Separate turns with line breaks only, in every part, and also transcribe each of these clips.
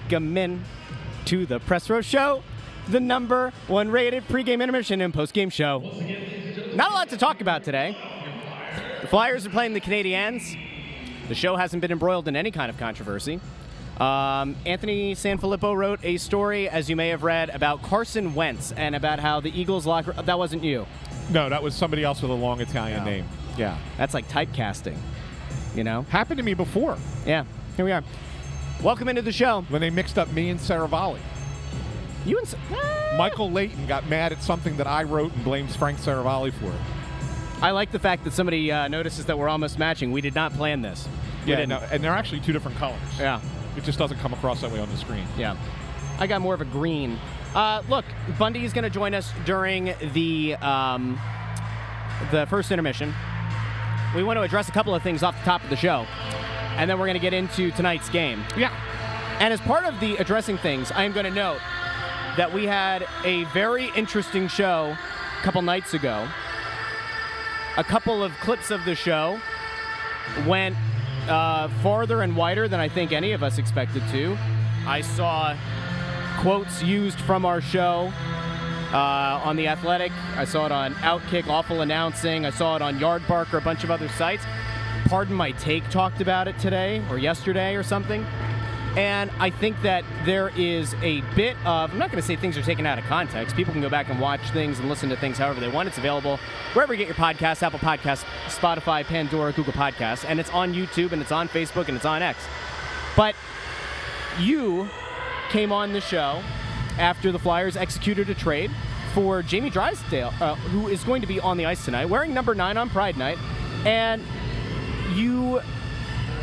Welcome in to the Press Row Show, the number one rated pregame, intermission, and postgame show. Not a lot to talk about today. The Flyers are playing the Canadiens. The show hasn't been embroiled in any kind of controversy. Anthony SanFilippo wrote a story, as you may have read, about Carson Wentz and about how the Eagles locker... That wasn't you.
No, that was somebody else with a long Italian name. Yeah.
That's like typecasting, you know?
Happened to me before.
Yeah, here we are. Welcome into the show.
When they mixed up me and Saravalli.
You and...
Michael Layton got mad at something that I wrote and blames Frank Saravalli for it.
I like the fact that somebody notices that we're almost matching. We did not plan this.
Yeah, no, and they're actually two different colors.
Yeah.
It just doesn't come across that way on the screen.
Yeah. I got more of a green. Look, Bundy is going to join us during the first intermission. We want to address a couple of things off the top of the show, and then we're going to get into tonight's game.
Yeah.
And as part of the addressing things, I am going to note that we had a very interesting show a couple nights ago. A couple of clips of the show went farther and wider than I think any of us expected to. I saw quotes used from our show on The Athletic. I saw it on Outkick, Awful Announcing. I saw it on Yardbark or a bunch of other sites. Pardon My Take talked about it today or yesterday or something. And I think that there is a bit of, I'm not going to say things are taken out of context. People can go back and watch things and listen to things however they want. It's available wherever you get your podcasts, Apple Podcasts, Spotify, Pandora, Google Podcasts. And it's on YouTube, and it's on Facebook, and it's on X. But you came on the show after the Flyers executed a trade for Jamie Drysdale, who is going to be on the ice tonight, wearing number 9 on Pride Night. And you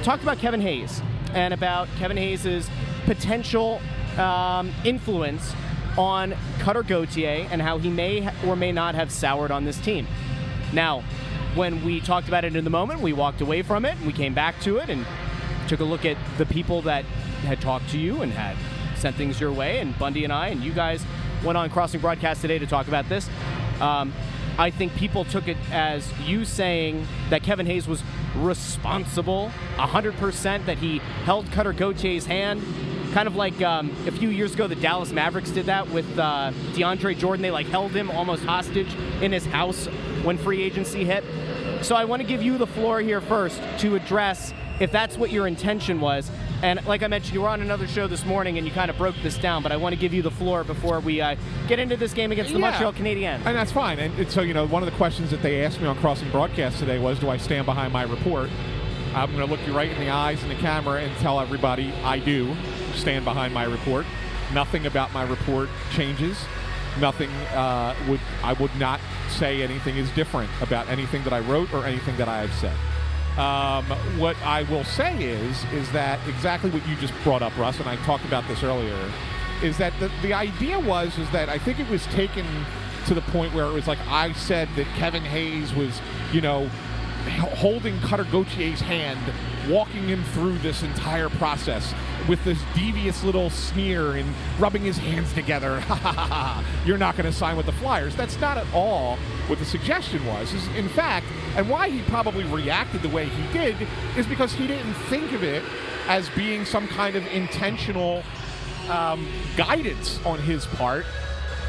talked about Kevin Hayes and about Kevin Hayes' potential influence on Cutter Gauthier and how he may or may not have soured on this team. Now, when we talked about it in the moment, we walked away from it, and we came back to it and took a look at the people that had talked to you and had sent things your way, and Bundy and I and you guys went on Crossing Broadcast today to talk about this. I think people took it as you saying that Kevin Hayes was responsible 100%, that he held Cutter Gauthier's hand, kind of like a few years ago the Dallas Mavericks did that with DeAndre Jordan. They held him almost hostage in his house when free agency hit. So I want to give you the floor here first to address if that's what your intention was. And like I mentioned, you were on another show this morning and you kind of broke this down, but I want to give you the floor before we get into this game against the Montreal Canadiens.
And that's fine. And so, one of the questions that they asked me on Crossing Broadcast today was, do I stand behind my report? I'm going to look you right in the eyes in the camera and tell everybody I do stand behind my report. Nothing about my report changes. Nothing I would not say anything is different about anything that I wrote or anything that I have said. What I will say is that exactly what you just brought up, Russ, and I talked about this earlier, is that the idea is that I think it was taken to the point where it was like I said that Kevin Hayes was, holding Cutter Gauthier's hand, walking him through this entire process with this devious little sneer and rubbing his hands together. You're not going to sign with the Flyers. That's not at all what the suggestion was. In fact, and why he probably reacted the way he did is because he didn't think of it as being some kind of intentional guidance on his part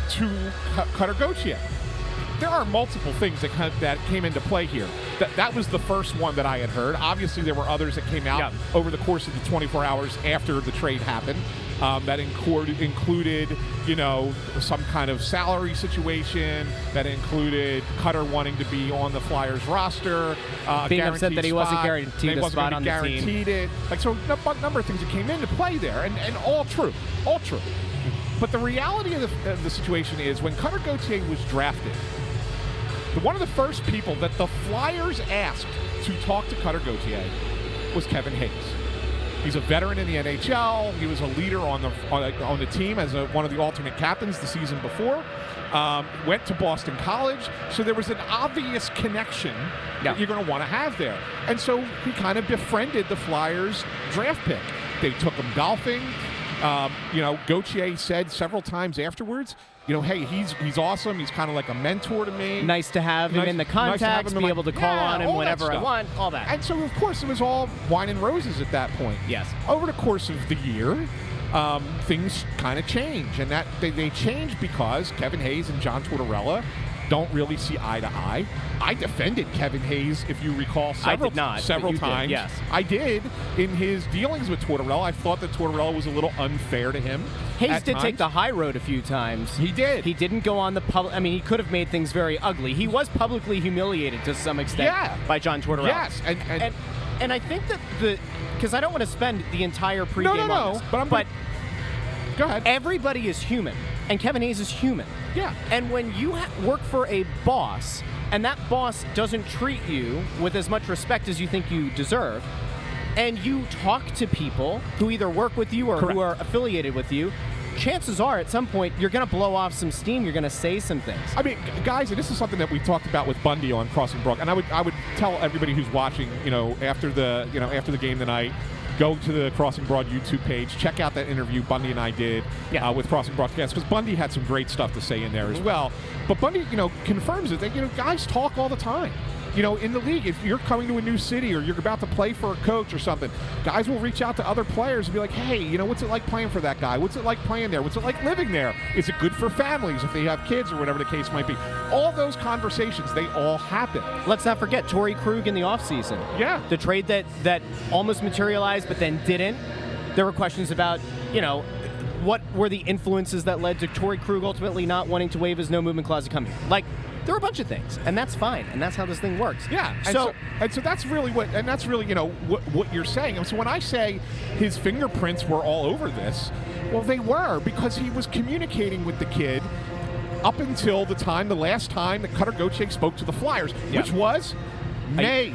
to Cutter Gauthier. There are multiple things that came into play here. That was the first one that I had heard. Obviously, there were others that came out over the course of the 24 hours after the trade happened. That included, some kind of salary situation. That included Cutter wanting to be on the Flyers roster.
Being upset that he wasn't guaranteed a spot on the team.
So a number of things that came into play there, and all true. But the reality of the situation is when Cutter Gauthier was drafted, one of the first people that the Flyers asked to talk to Cutter Gauthier was Kevin Hayes. He's a veteran in the NHL. He was a leader on the team as one of the alternate captains the season before. Went to Boston College. So there was an obvious connection that you're going to want to have there. And so he kind of befriended the Flyers draft pick. They took him golfing. Gauthier said several times afterwards, hey, he's awesome. He's kind of like a mentor to me.
Nice to have him in the contacts, be able to call on him whenever I want, all that.
And so, of course, it was all wine and roses at that point.
Yes.
Over the course of the year, things kind of change. And that they change because Kevin Hayes and John Tortorella don't really see eye to eye. I defended Kevin Hayes, if you recall, several times.
Yes.
I did in his dealings with Tortorella. I thought that Tortorella was a little unfair to him.
Hayes did take the high road a few times.
He did.
He didn't go on the public. I mean, he could have made things very ugly. He was publicly humiliated to some extent by John Tortorella.
Yes,
and I think that because I don't want to spend the entire pregame on this, but
go ahead.
Everybody is human, and Kevin Hayes is human.
Yeah.
And when you work for a boss, and that boss doesn't treat you with as much respect as you think you deserve, and you talk to people who either work with you or who are affiliated with you, chances are at some point you're going to blow off some steam. You're going to say some things.
I mean, guys, and this is something that we talked about with Bundy on Crossing Brook, and I would tell everybody who's watching, after the game tonight, go to the Crossing Broad YouTube page, check out that interview Bundy and I did with Crossing Broadcast, because Bundy had some great stuff to say in there as well. But Bundy, confirms it that guys talk all the time. In the league, if you're coming to a new city or you're about to play for a coach or something, guys will reach out to other players and be like, hey, what's it like playing for that guy? What's it like playing there? What's it like living there? Is it good for families if they have kids or whatever the case might be? All those conversations, they all happen.
Let's not forget Torrey Krug in the offseason.
Yeah.
The trade that almost materialized but then didn't. There were questions about, what were the influences that led to Torrey Krug ultimately not wanting to waive his no-movement clause to come here. There were a bunch of things, and that's fine, and that's how this thing works.
Yeah, so that's really what you're saying. And so when I say his fingerprints were all over this, well, they were, because he was communicating with the kid up until the last time that Cutter Gottschalk spoke to the Flyers, which was May,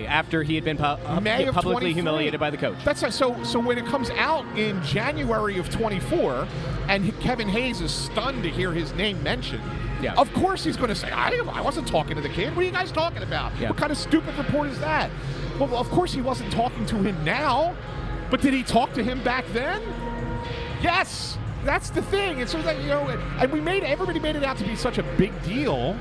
after he had been publicly humiliated by the coach.
That's right. So when it comes out in January of 24, and Kevin Hayes is stunned to hear his name mentioned.
Yeah.
Of course he's going to say, I wasn't talking to the kid. What are you guys talking about?
Yeah.
What kind of stupid report is that? Well, of course he wasn't talking to him now, but did he talk to him back then? Yes. That's the thing. And so that, and everybody made it out to be such a big deal,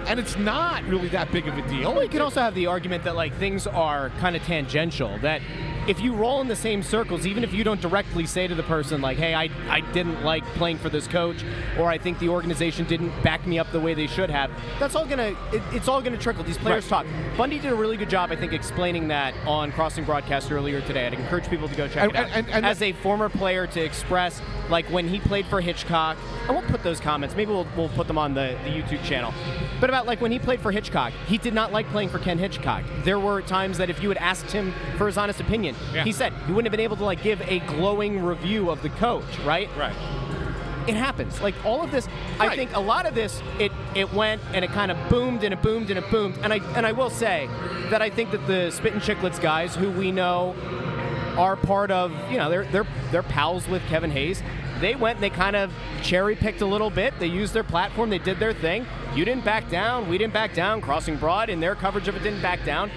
and it's not really that big of a deal.
Well, you can also have the argument that things are kind of tangential, that if you roll in the same circles, even if you don't directly say to the person hey, I didn't like playing for this coach, or I think the organization didn't back me up the way they should have, that's all it's all gonna trickle. These players talk. Bundy did a really good job, I think, explaining that on Crossing Broadcast earlier today. I'd encourage people to go check it out. And as a former player, to express when he played for Hitchcock, I won't put those comments. Maybe we'll put them on the YouTube channel. But about when he played for Hitchcock, he did not like playing for Ken Hitchcock. There were times that if you had asked him for his honest opinion, he said he wouldn't have been able to give a glowing review of the coach, right?
Right.
It happens. All of this, I think a lot of this, it went and it kind of boomed and it boomed and it boomed. And I will say that I think that the Spit and Chicklets guys, who we know are part of, they're pals with Kevin Hayes. They went and they kind of cherry-picked a little bit. They used their platform. They did their thing. You didn't back down. We didn't back down. Crossing Broad, in their coverage of it, didn't back down.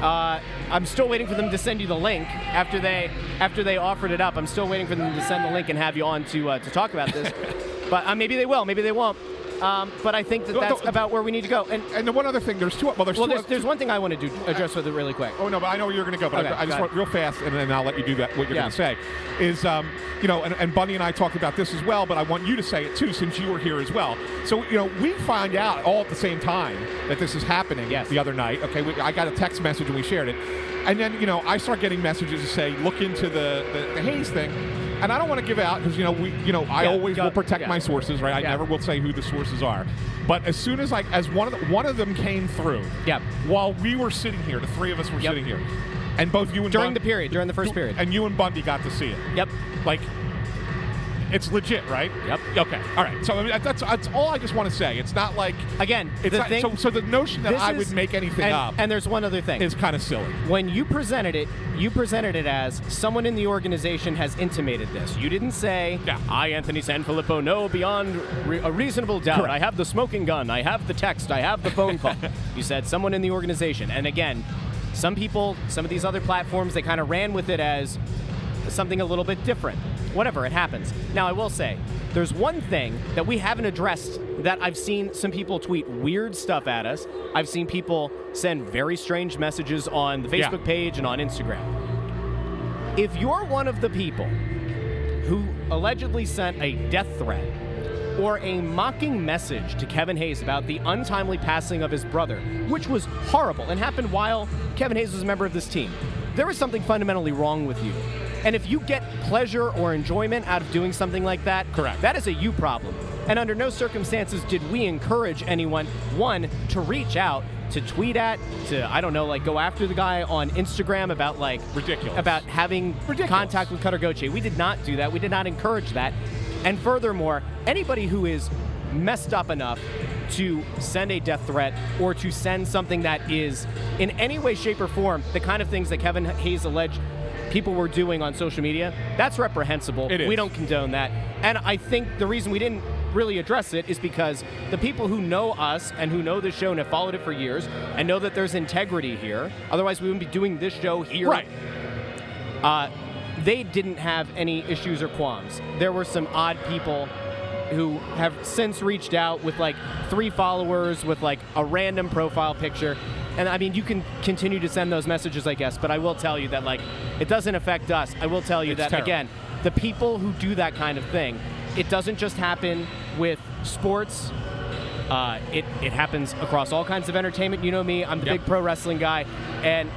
I'm still waiting for them to send you the link after they offered it up. I'm still waiting for them to send the link and have you on to talk about this. But maybe they will. Maybe they won't. But I think that's about where we need to go. And
the one other thing, there's one
thing I want to address with it really quick.
Oh, no, but I know where you're going to go. But
okay,
I just want real fast, and then I'll let you do that. What you're going to say is, and Bundy and I talked about this as well, but I want you to say it too, since you were here as well. So, we find out all at the same time that this is happening the other night. Okay, I got a text message and we shared it. And then, I start getting messages to say, look into the Hayes thing. And I don't want to give out because I always will protect my sources, right? I never will say who the sources are. But as soon as one of them came through, while we were sitting here, the three of us were sitting here, and both you and
during the first period,
and you and Bundy got to see it.
Yep.
It's legit, right?
Yep.
Okay. All right. So that's all I just want to say. It's not so the notion that I would make anything up.
And there's one other thing.
Is kind of silly.
When you presented it as someone in the organization has intimated this. You didn't say, I, Anthony SanFilippo, know beyond a reasonable doubt.
Correct.
I have the smoking gun. I have the text. I have the phone call. You said someone in the organization. And again, some people, some of these other platforms, they kind of ran with it as something a little bit different. Whatever, it happens. Now, I will say, there's one thing that we haven't addressed that I've seen some people tweet weird stuff at us. I've seen people send very strange messages on the Facebook page and on Instagram. If you're one of the people who allegedly sent a death threat or a mocking message to Kevin Hayes about the untimely passing of his brother, which was horrible and happened while Kevin Hayes was a member of this team. There is something fundamentally wrong with you. And if you get pleasure or enjoyment out of doing something like that,
correct,
that is a you problem. And under no circumstances did we encourage anyone, one, to reach out, to tweet at, to, I don't know, like go after the guy on Instagram about like
ridiculous,
about having contact with Cutter Gauthier. We did not do that. We did not encourage that. And furthermore, anybody who is messed up enough to send a death threat or to send something that is in any way, shape, or form the kind of things that Kevin Hayes alleged people were doing on social media, that's reprehensible.
It is.
We don't condone that. And I think the reason we didn't really address it is because the people who know us and who know this show and have followed it for years and know that there's integrity here, otherwise we wouldn't be doing this show here.
Right.
They didn't have any issues or qualms. There were some odd people who have since reached out with like 3 followers with like a random profile picture. And I mean, you can continue to send those messages, I guess, but I will tell you that like it doesn't affect us. I will tell you that,
terrible.
Again, the people who do that kind of thing, it doesn't just happen with sports. It happens across all kinds of entertainment. You know me, I'm the big pro wrestling guy. And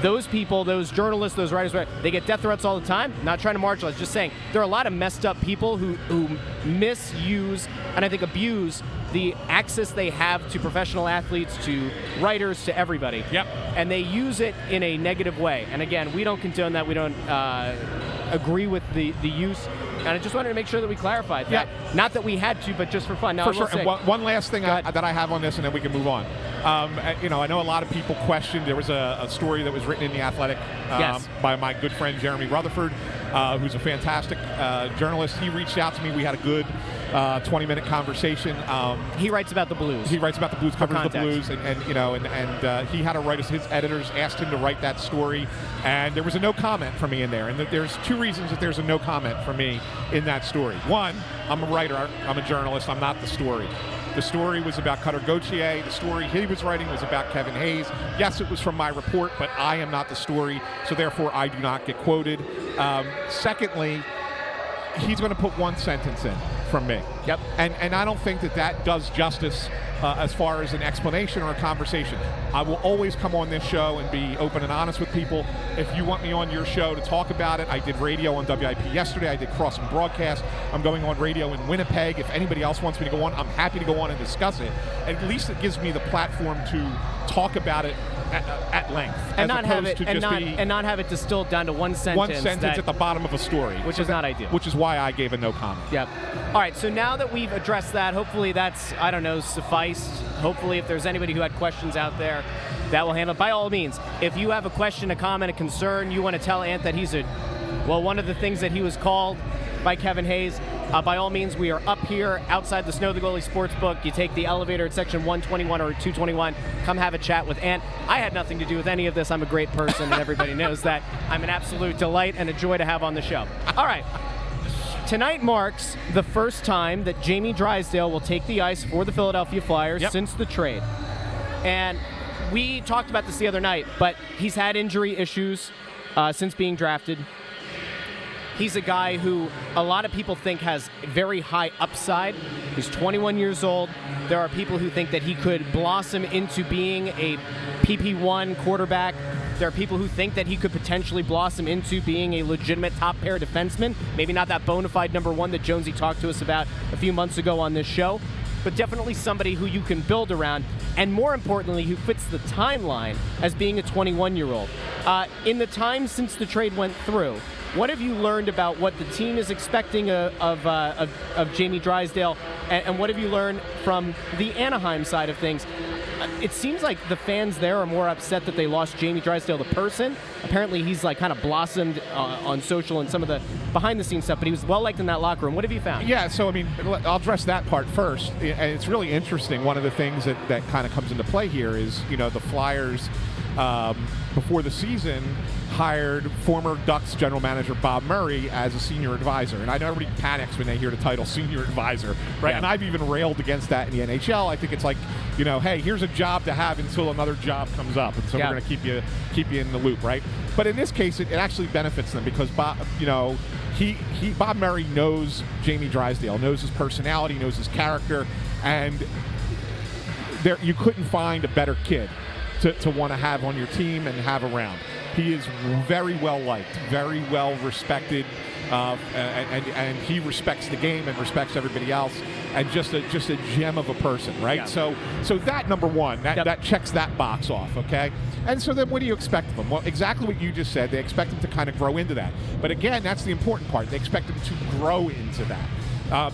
those people, those journalists, those writers, they get death threats all the time. Not trying to marginalize, just saying there are a lot of messed up people who misuse and I think abuse the access they have to professional athletes, to writers, to everybody.
Yep.
And they use it in a negative way. And again, we don't condone that. We don't agree with the use. And I just wanted to make sure that we clarified that.
Yeah.
Not that we had to, but just for fun. Now,
for sure. And one last thing that I have on this, and then we can move on. I know a lot of people questioned. There was a story that was written in The Athletic by my good friend Jeremy Rutherford, who's a fantastic journalist. He reached out to me. We had a good 20-minute conversation.
He writes about the Blues.
He writes about the Blues, covers
context.
the Blues, and he had to write us. His editors asked him to write that story, and there was a no comment from me in there. And there's 2 reasons that there's a no comment from me in that story. One, I'm a writer. I'm a journalist. I'm not the story. The story was about Cutter Gauthier. The story he was writing was about Kevin Hayes. Yes, it was from my report, but I am not the story, so therefore I do not get quoted. Secondly, he's going to put 1 sentence in from me.
Yep.
And I don't think that does justice as far as an explanation or a conversation. I will always come on this show and be open and honest with people. If you want me on your show to talk about it, I did radio on WIP yesterday. I did Crossing Broadcast. I'm going on radio in Winnipeg. If anybody else wants me to go on, I'm happy to go on and discuss it. At least it gives me the platform to talk about it at length,
and not have it distilled down to 1 sentence.
1 sentence at the bottom of a story,
which is not ideal.
Which is why I gave a no comment.
Yep. All right. So now that we've addressed that, hopefully that's sufficed. Hopefully, if there's anybody who had questions out there, that will handle it. By all means, if you have a question, a comment, a concern, you want to tell Ant that he's one of the things that he was called by Kevin Hayes. By all means, we are up here outside the Snow The Goalie Sportsbook. You take the elevator at section 121 or 221. Come have a chat with Ant. I had nothing to do with any of this. I'm a great person, and everybody knows that. I'm an absolute delight and a joy to have on the show. All right. Tonight marks the first time that Jamie Drysdale will take the ice for the Philadelphia Flyers since the trade. And we talked about this the other night, but he's had injury issues since being drafted. He's a guy who a lot of people think has very high upside. He's 21 years old. There are people who think that he could blossom into being a PP1 quarterback. There are people who think that he could potentially blossom into being a legitimate top-pair defenseman. Maybe not that bona fide number 1 that Jonesy talked to us about a few months ago on this show, but definitely somebody who you can build around, and more importantly, who fits the timeline as being a 21-year-old. In the time since the trade went through, what have you learned about what the team is expecting of Jamie Drysdale, and what have you learned from the Anaheim side of things? It seems like the fans there are more upset that they lost Jamie Drysdale, the person. Apparently, he's like kind of blossomed on social and some of the behind-the-scenes stuff, but he was well-liked in that locker room. What have you found?
Yeah, so, I mean, I'll address that part first. And it's really interesting. One of the things that kind of comes into play here is, the Flyers before the season, hired former Ducks general manager Bob Murray as a senior advisor. And I know everybody panics when they hear the title senior advisor, right?
Yeah.
And I've even railed against that in the NHL. I think it's like, hey, here's a job to have until another job comes up, and so we're going to keep you in the loop, right? But in this case, it actually benefits them because Bob, Bob Murray knows Jamie Drysdale, knows his personality, knows his character, and you couldn't find a better kid to want to have on your team and have around. He is very well liked, very well respected, and he respects the game and respects everybody else, and just a gem of a person, right?
Yeah.
So that, number one, that checks that box off, okay? And so then what do you expect of them? Well, exactly what you just said. They expect them to kind of grow into that. But again, that's the important part. They expect them to grow into that.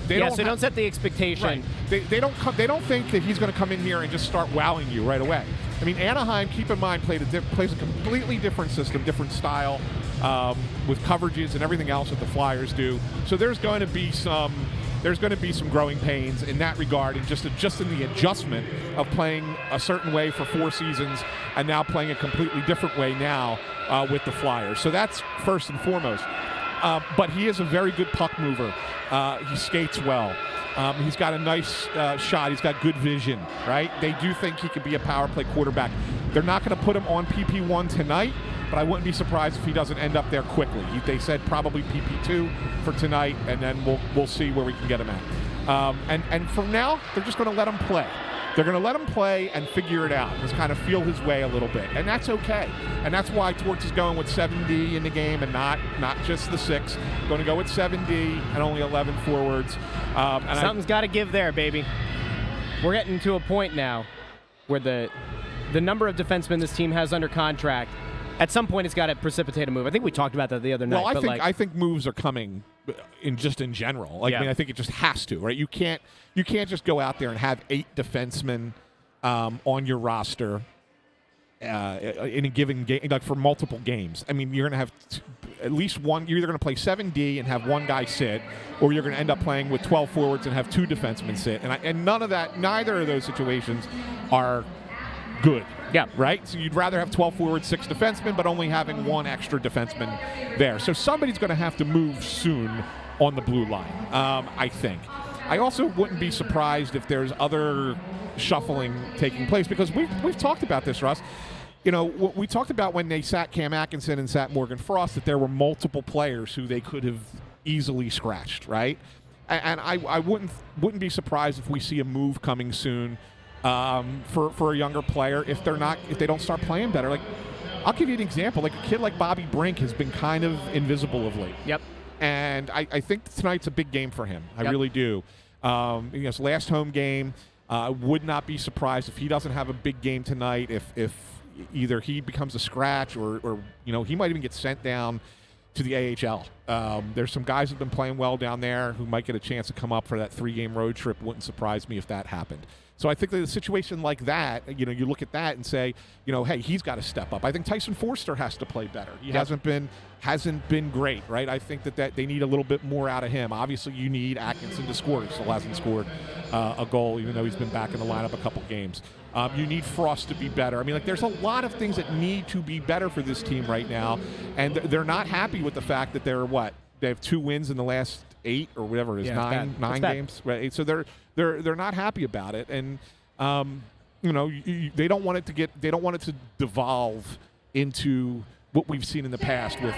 Don't set the expectation.
Right. They don't think that he's going to come in here and just start wowing you right away. I mean, Anaheim, keep in mind, plays a completely different system, different style, with coverages and everything else that the Flyers do. So there's going to be some growing pains in that regard, and just in the adjustment of playing a certain way for 4 seasons and now playing a completely different way now with the Flyers. So that's first and foremost. But he is a very good puck mover. He skates well. He's got a nice shot. He's got good vision, right? They do think he could be a power play quarterback. They're not going to put him on PP1 tonight, but I wouldn't be surprised if he doesn't end up there quickly. They said probably PP2 for tonight, and then we'll see where we can get him at. And from now, they're just going to let him play. They're going to let him play and figure it out, just kind of feel his way a little bit, and that's okay. And that's why Torts is going with 7D in the game and not just the 6. Going to go with 7D and only 11 forwards.
Something's got to give there, baby. We're getting to a point now where the number of defensemen this team has under contract, at some point it's got to precipitate a move. I think we talked about that the other night.
Well, I think moves are coming in general. I mean, I think it just has to, right? You can't just go out there and have 8 defensemen on your roster in a given game, like for multiple games. I mean, you're going to have at least one. You're either going to play 7D and have one guy sit, or you're going to end up playing with 12 forwards and have 2 defensemen sit. And neither of those situations are good.
Yeah.
Right? So you'd rather have 12 forwards, 6 defensemen, but only having 1 extra defenseman there. So somebody's going to have to move soon on the blue line, I think. I also wouldn't be surprised if there's other shuffling taking place, because we've talked about this, Russ. We talked about when they sat Cam Atkinson and sat Morgan Frost, that there were multiple players who they could have easily scratched, right? And I wouldn't be surprised if we see a move coming soon for a younger player if they don't start playing better. Like, I'll give you an example. Like, a kid like Bobby Brink has been kind of invisible of late.
Yep.
And I think tonight's a big game for him. I really do. His last home game. I would not be surprised if he doesn't have a big game tonight. If either he becomes a scratch or he might even get sent down to the AHL. There's some guys who've been playing well down there who might get a chance to come up for that 3-game road trip. Wouldn't surprise me if that happened. So I think that a situation like that, you look at that and say, hey, he's got to step up. I think Tyson Forster has to play better. He hasn't been great, right? I think that they need a little bit more out of him. Obviously, you need Atkinson to score. He still hasn't scored a goal, even though he's been back in the lineup a couple games. You need Frost to be better. I mean, there's a lot of things that need to be better for this team right now, and they're not happy with the fact that they have 2 wins in the last 8 or whatever it is, 9 games, right? So they're not happy about it, and they don't want it to devolve into what we've seen in the past with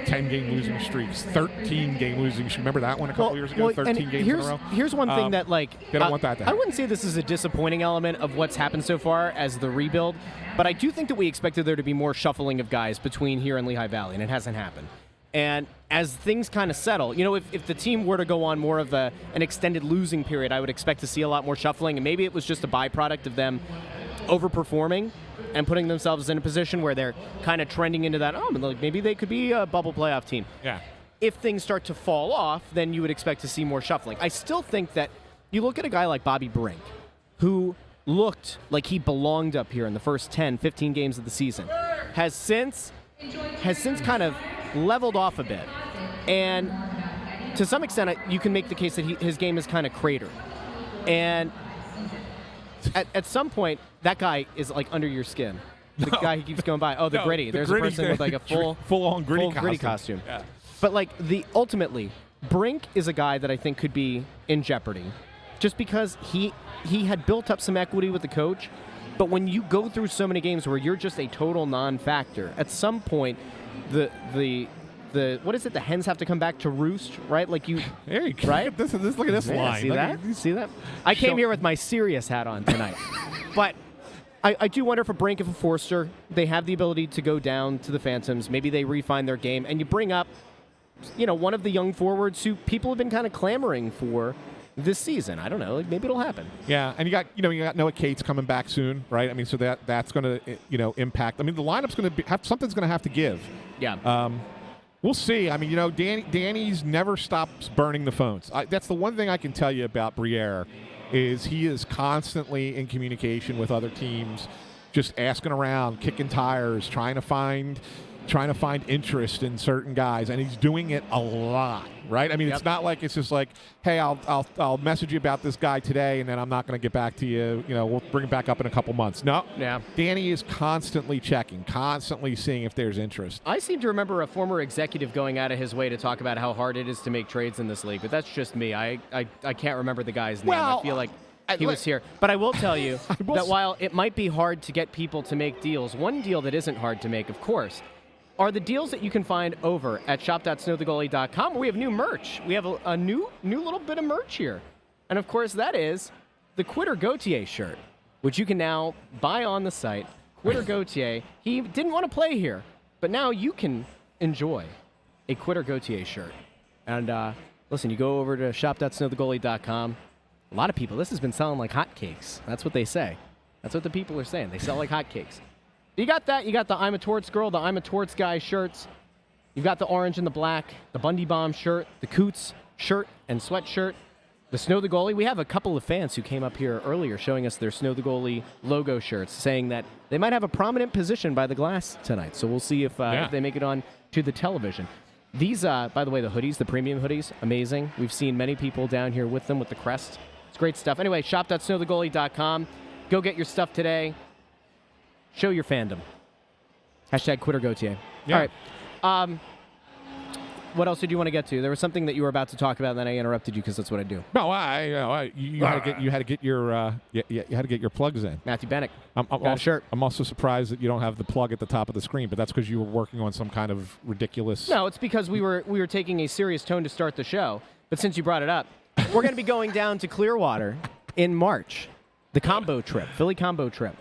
10-game losing streaks, 13-game losing streaks. Remember that one a couple years ago? 13 games in a row.
Here's one thing that
they don't want that to happen.
I wouldn't say this is a disappointing element of what's happened so far as the rebuild, but I do think that we expected there to be more shuffling of guys between here and Lehigh Valley, and it hasn't happened. And as things kind of settle, if the team were to go on more of an extended losing period, I would expect to see a lot more shuffling, and maybe it was just a byproduct of them overperforming and putting themselves in a position where they're kind of trending into that, maybe they could be a bubble playoff team.
Yeah.
If things start to fall off, then you would expect to see more shuffling. I still think that you look at a guy like Bobby Brink, who looked like he belonged up here in the first 10, 15 games of the season, has since kind of leveled off a bit. And to some extent, you can make the case that his game is kind of cratered. And at some point, that guy is like under your skin. The guy who keeps going by. Oh, the Gritty. There's a person with like a
full-on Gritty
costume.
Yeah.
But like ultimately, Brink is a guy that I think could be in jeopardy, just because he had built up some equity with the coach. But when you go through so many games where you're just a total non-factor, at some point, the what is it? The hens have to come back to roost, right? Like you,
there you go.
Right?
Look at this line.
See that? I came here with my serious hat on tonight, but I do wonder for Brink, if a Forster, they have the ability to go down to the Phantoms. Maybe they refine their game, and you bring up, one of the young forwards who people have been kind of clamoring for this season. I don't know. Like maybe it'll happen.
Yeah, and you got Noah Cates coming back soon, right? I mean, so that's going to impact. I mean, the lineup's going to something's going to have to give.
Yeah.
We'll see. I mean, Danny's never stops burning the phones. That's the one thing I can tell you about Briere is he is constantly in communication with other teams, just asking around, kicking tires, trying to find interest in certain guys, and he's doing it a lot, right? I mean, It's not like it's just like, hey, I'll message you about this guy today, and then I'm not going to get back to you. We'll bring it back up in a couple months. No,
yeah.
Danny is constantly checking, constantly seeing if there's interest.
I seem to remember a former executive going out of his way to talk about how hard it is to make trades in this league, but that's just me. I can't remember the guy's name.
Well,
I feel like he was here. But I will tell you that while it might be hard to get people to make deals, one deal that isn't hard to make, of course, are the deals that you can find over at shop.snowthegoalie.com, where we have new merch. We have a new little bit of merch here. And, of course, that is the Quitter Gauthier shirt, which you can now buy on the site. Quitter Gauthier, he didn't want to play here, but now you can enjoy a Quitter Gauthier shirt. And, listen, you go over to shop.snowthegoalie.com. A lot of people, this has been selling like hotcakes. That's what they say. That's what the people are saying. They sell like hotcakes. You got that. You got the I'm a Torts girl, the I'm a Torts guy shirts. You've got the orange and the black, the Bundy Bomb shirt, the Coots shirt and sweatshirt, the Snow the Goalie. We have a couple of fans who came up here earlier showing us their Snow the Goalie logo shirts, saying that they might have a prominent position by the glass tonight. So we'll see if they make it on to the television. These, by the way, the hoodies, the premium hoodies, amazing. We've seen many people down here with them with the crest. It's great stuff. Anyway, shop.snowthegoalie.com. Go get your stuff today. Show your fandom. Hashtag Quitter Gauthier.
Yeah.
All right. What else did you want to get to? There was something that you were about to talk about, and then I interrupted you because that's what I do.
No, you had to get your plugs in.
Matthew Bennick.
I'm also surprised that you don't have the plug at the top of the screen, but that's because you were working on some kind of ridiculous.
No, it's because we were taking a serious tone to start the show. But since you brought it up, we're going to be going down to Clearwater in March. The combo trip, Philly combo trip.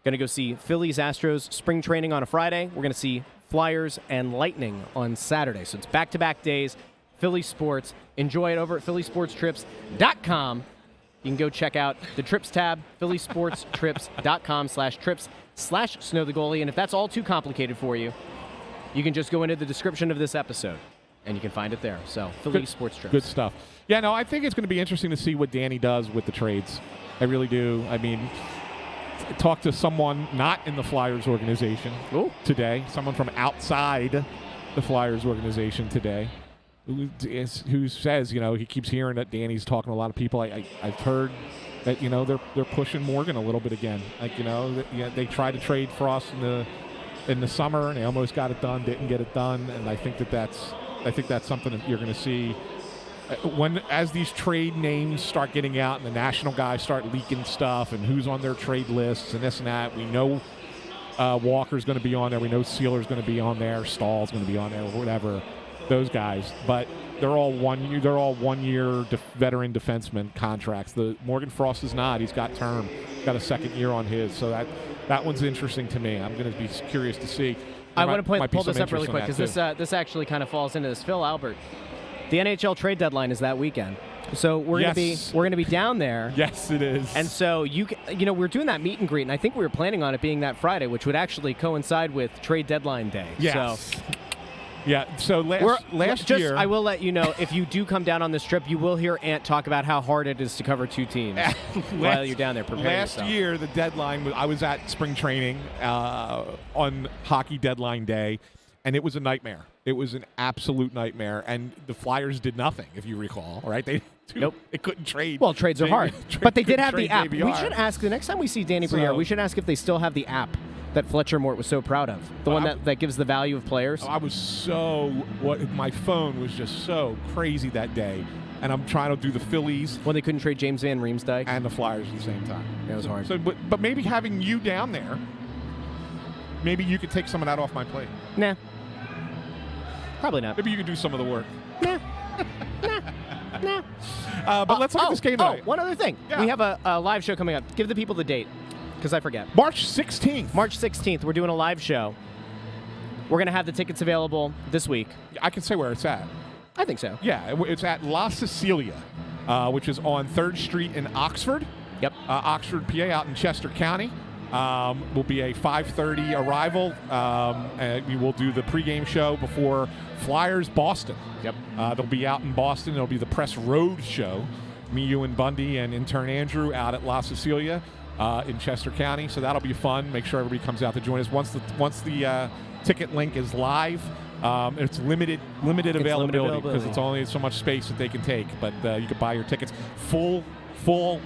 Going to go see Phillies Astros spring training on a Friday. We're going to see Flyers and Lightning on Saturday. So it's back-to-back days, Philly sports. Enjoy it over at phillysportstrips.com. You can go check out the Trips tab, phillysportstrips.com/trips/Snow the Goalie. And if that's all too complicated for you, you can just go into the description of this episode, and you can find it there. So Philly Sports Trips.
Good stuff. Yeah, no, I think it's going to be interesting to see what Danny does with the trades. I really do. I mean, talked to someone not in the Flyers organization today, someone from outside the Flyers organization today, who says, he keeps hearing that Danny's talking to a lot of people. I've heard that, they're pushing Morgan a little bit again. They tried to trade Frost in the summer, and they almost got it done, didn't get it done, and I think that's something that you're going to see as these trade names start getting out and the national guys start leaking stuff and who's on their trade lists and this and that. We know Walker's going to be on there. We know Sealer's going to be on there. Stahl's going to be on there, or whatever. Those guys, but they're all 1 year. They're all 1 year veteran defenseman contracts. The Morgan Frost is not. He's got term. He's got a second year on his. So that one's interesting to me. I'm going to be curious to see.
I want to pull this up really quick because this actually kind of falls into this. Phil Albert. The NHL trade deadline is that weekend, so we're gonna be down there.
Yes, it is.
And so we're doing that meet and greet, and I think we were planning on it being that Friday, which would actually coincide with trade deadline day.
Yes.
So,
yeah. So last year,
I will let you know, if you do come down on this trip, you will hear Ant talk about how hard it is to cover two teams while you're down there.
Last year, the deadline I was at spring training on hockey deadline day, and it was a nightmare. It was an absolute nightmare, and the Flyers did nothing, if you recall, right? They couldn't trade.
Well, trades are hard, but they did have the app. We should ask, the next time we see Danny Briere, we should ask if they still have the app that Fletcher Mort was so proud of. The one that gives the value of players.
I was my phone was just so crazy that day. And I'm trying to do the Phillies.
When they couldn't trade James Van Riemsdyk.
And the Flyers at the same time.
That was hard.
So, but maybe having you down there, maybe you could take some of that off my plate.
Nah. Probably not.
Maybe you could do some of the work.
Nah. Nah.
But let's look at this game tonight.
One other thing.
Yeah.
We have a live show coming up. Give the people the date, because I forget.
March 16th.
March 16th, we're doing a live show. We're going to have the tickets available this week.
I can say where it's at.
I think so.
Yeah, it's at La Cecilia, which is on 3rd Street in Oxford.
Yep.
Oxford, PA, out in Chester County. Will be a 5:30 arrival. And we will do the pregame show before Flyers Boston.
Yep.
They'll be out in Boston. It'll be the press road show. Me, you, and Bundy, and intern Andrew out at La Cecilia in Chester County. So that'll be fun. Make sure everybody comes out to join us. Once the ticket link is live. It's limited availability because it's only so much space that they can take. But you can buy your tickets. Full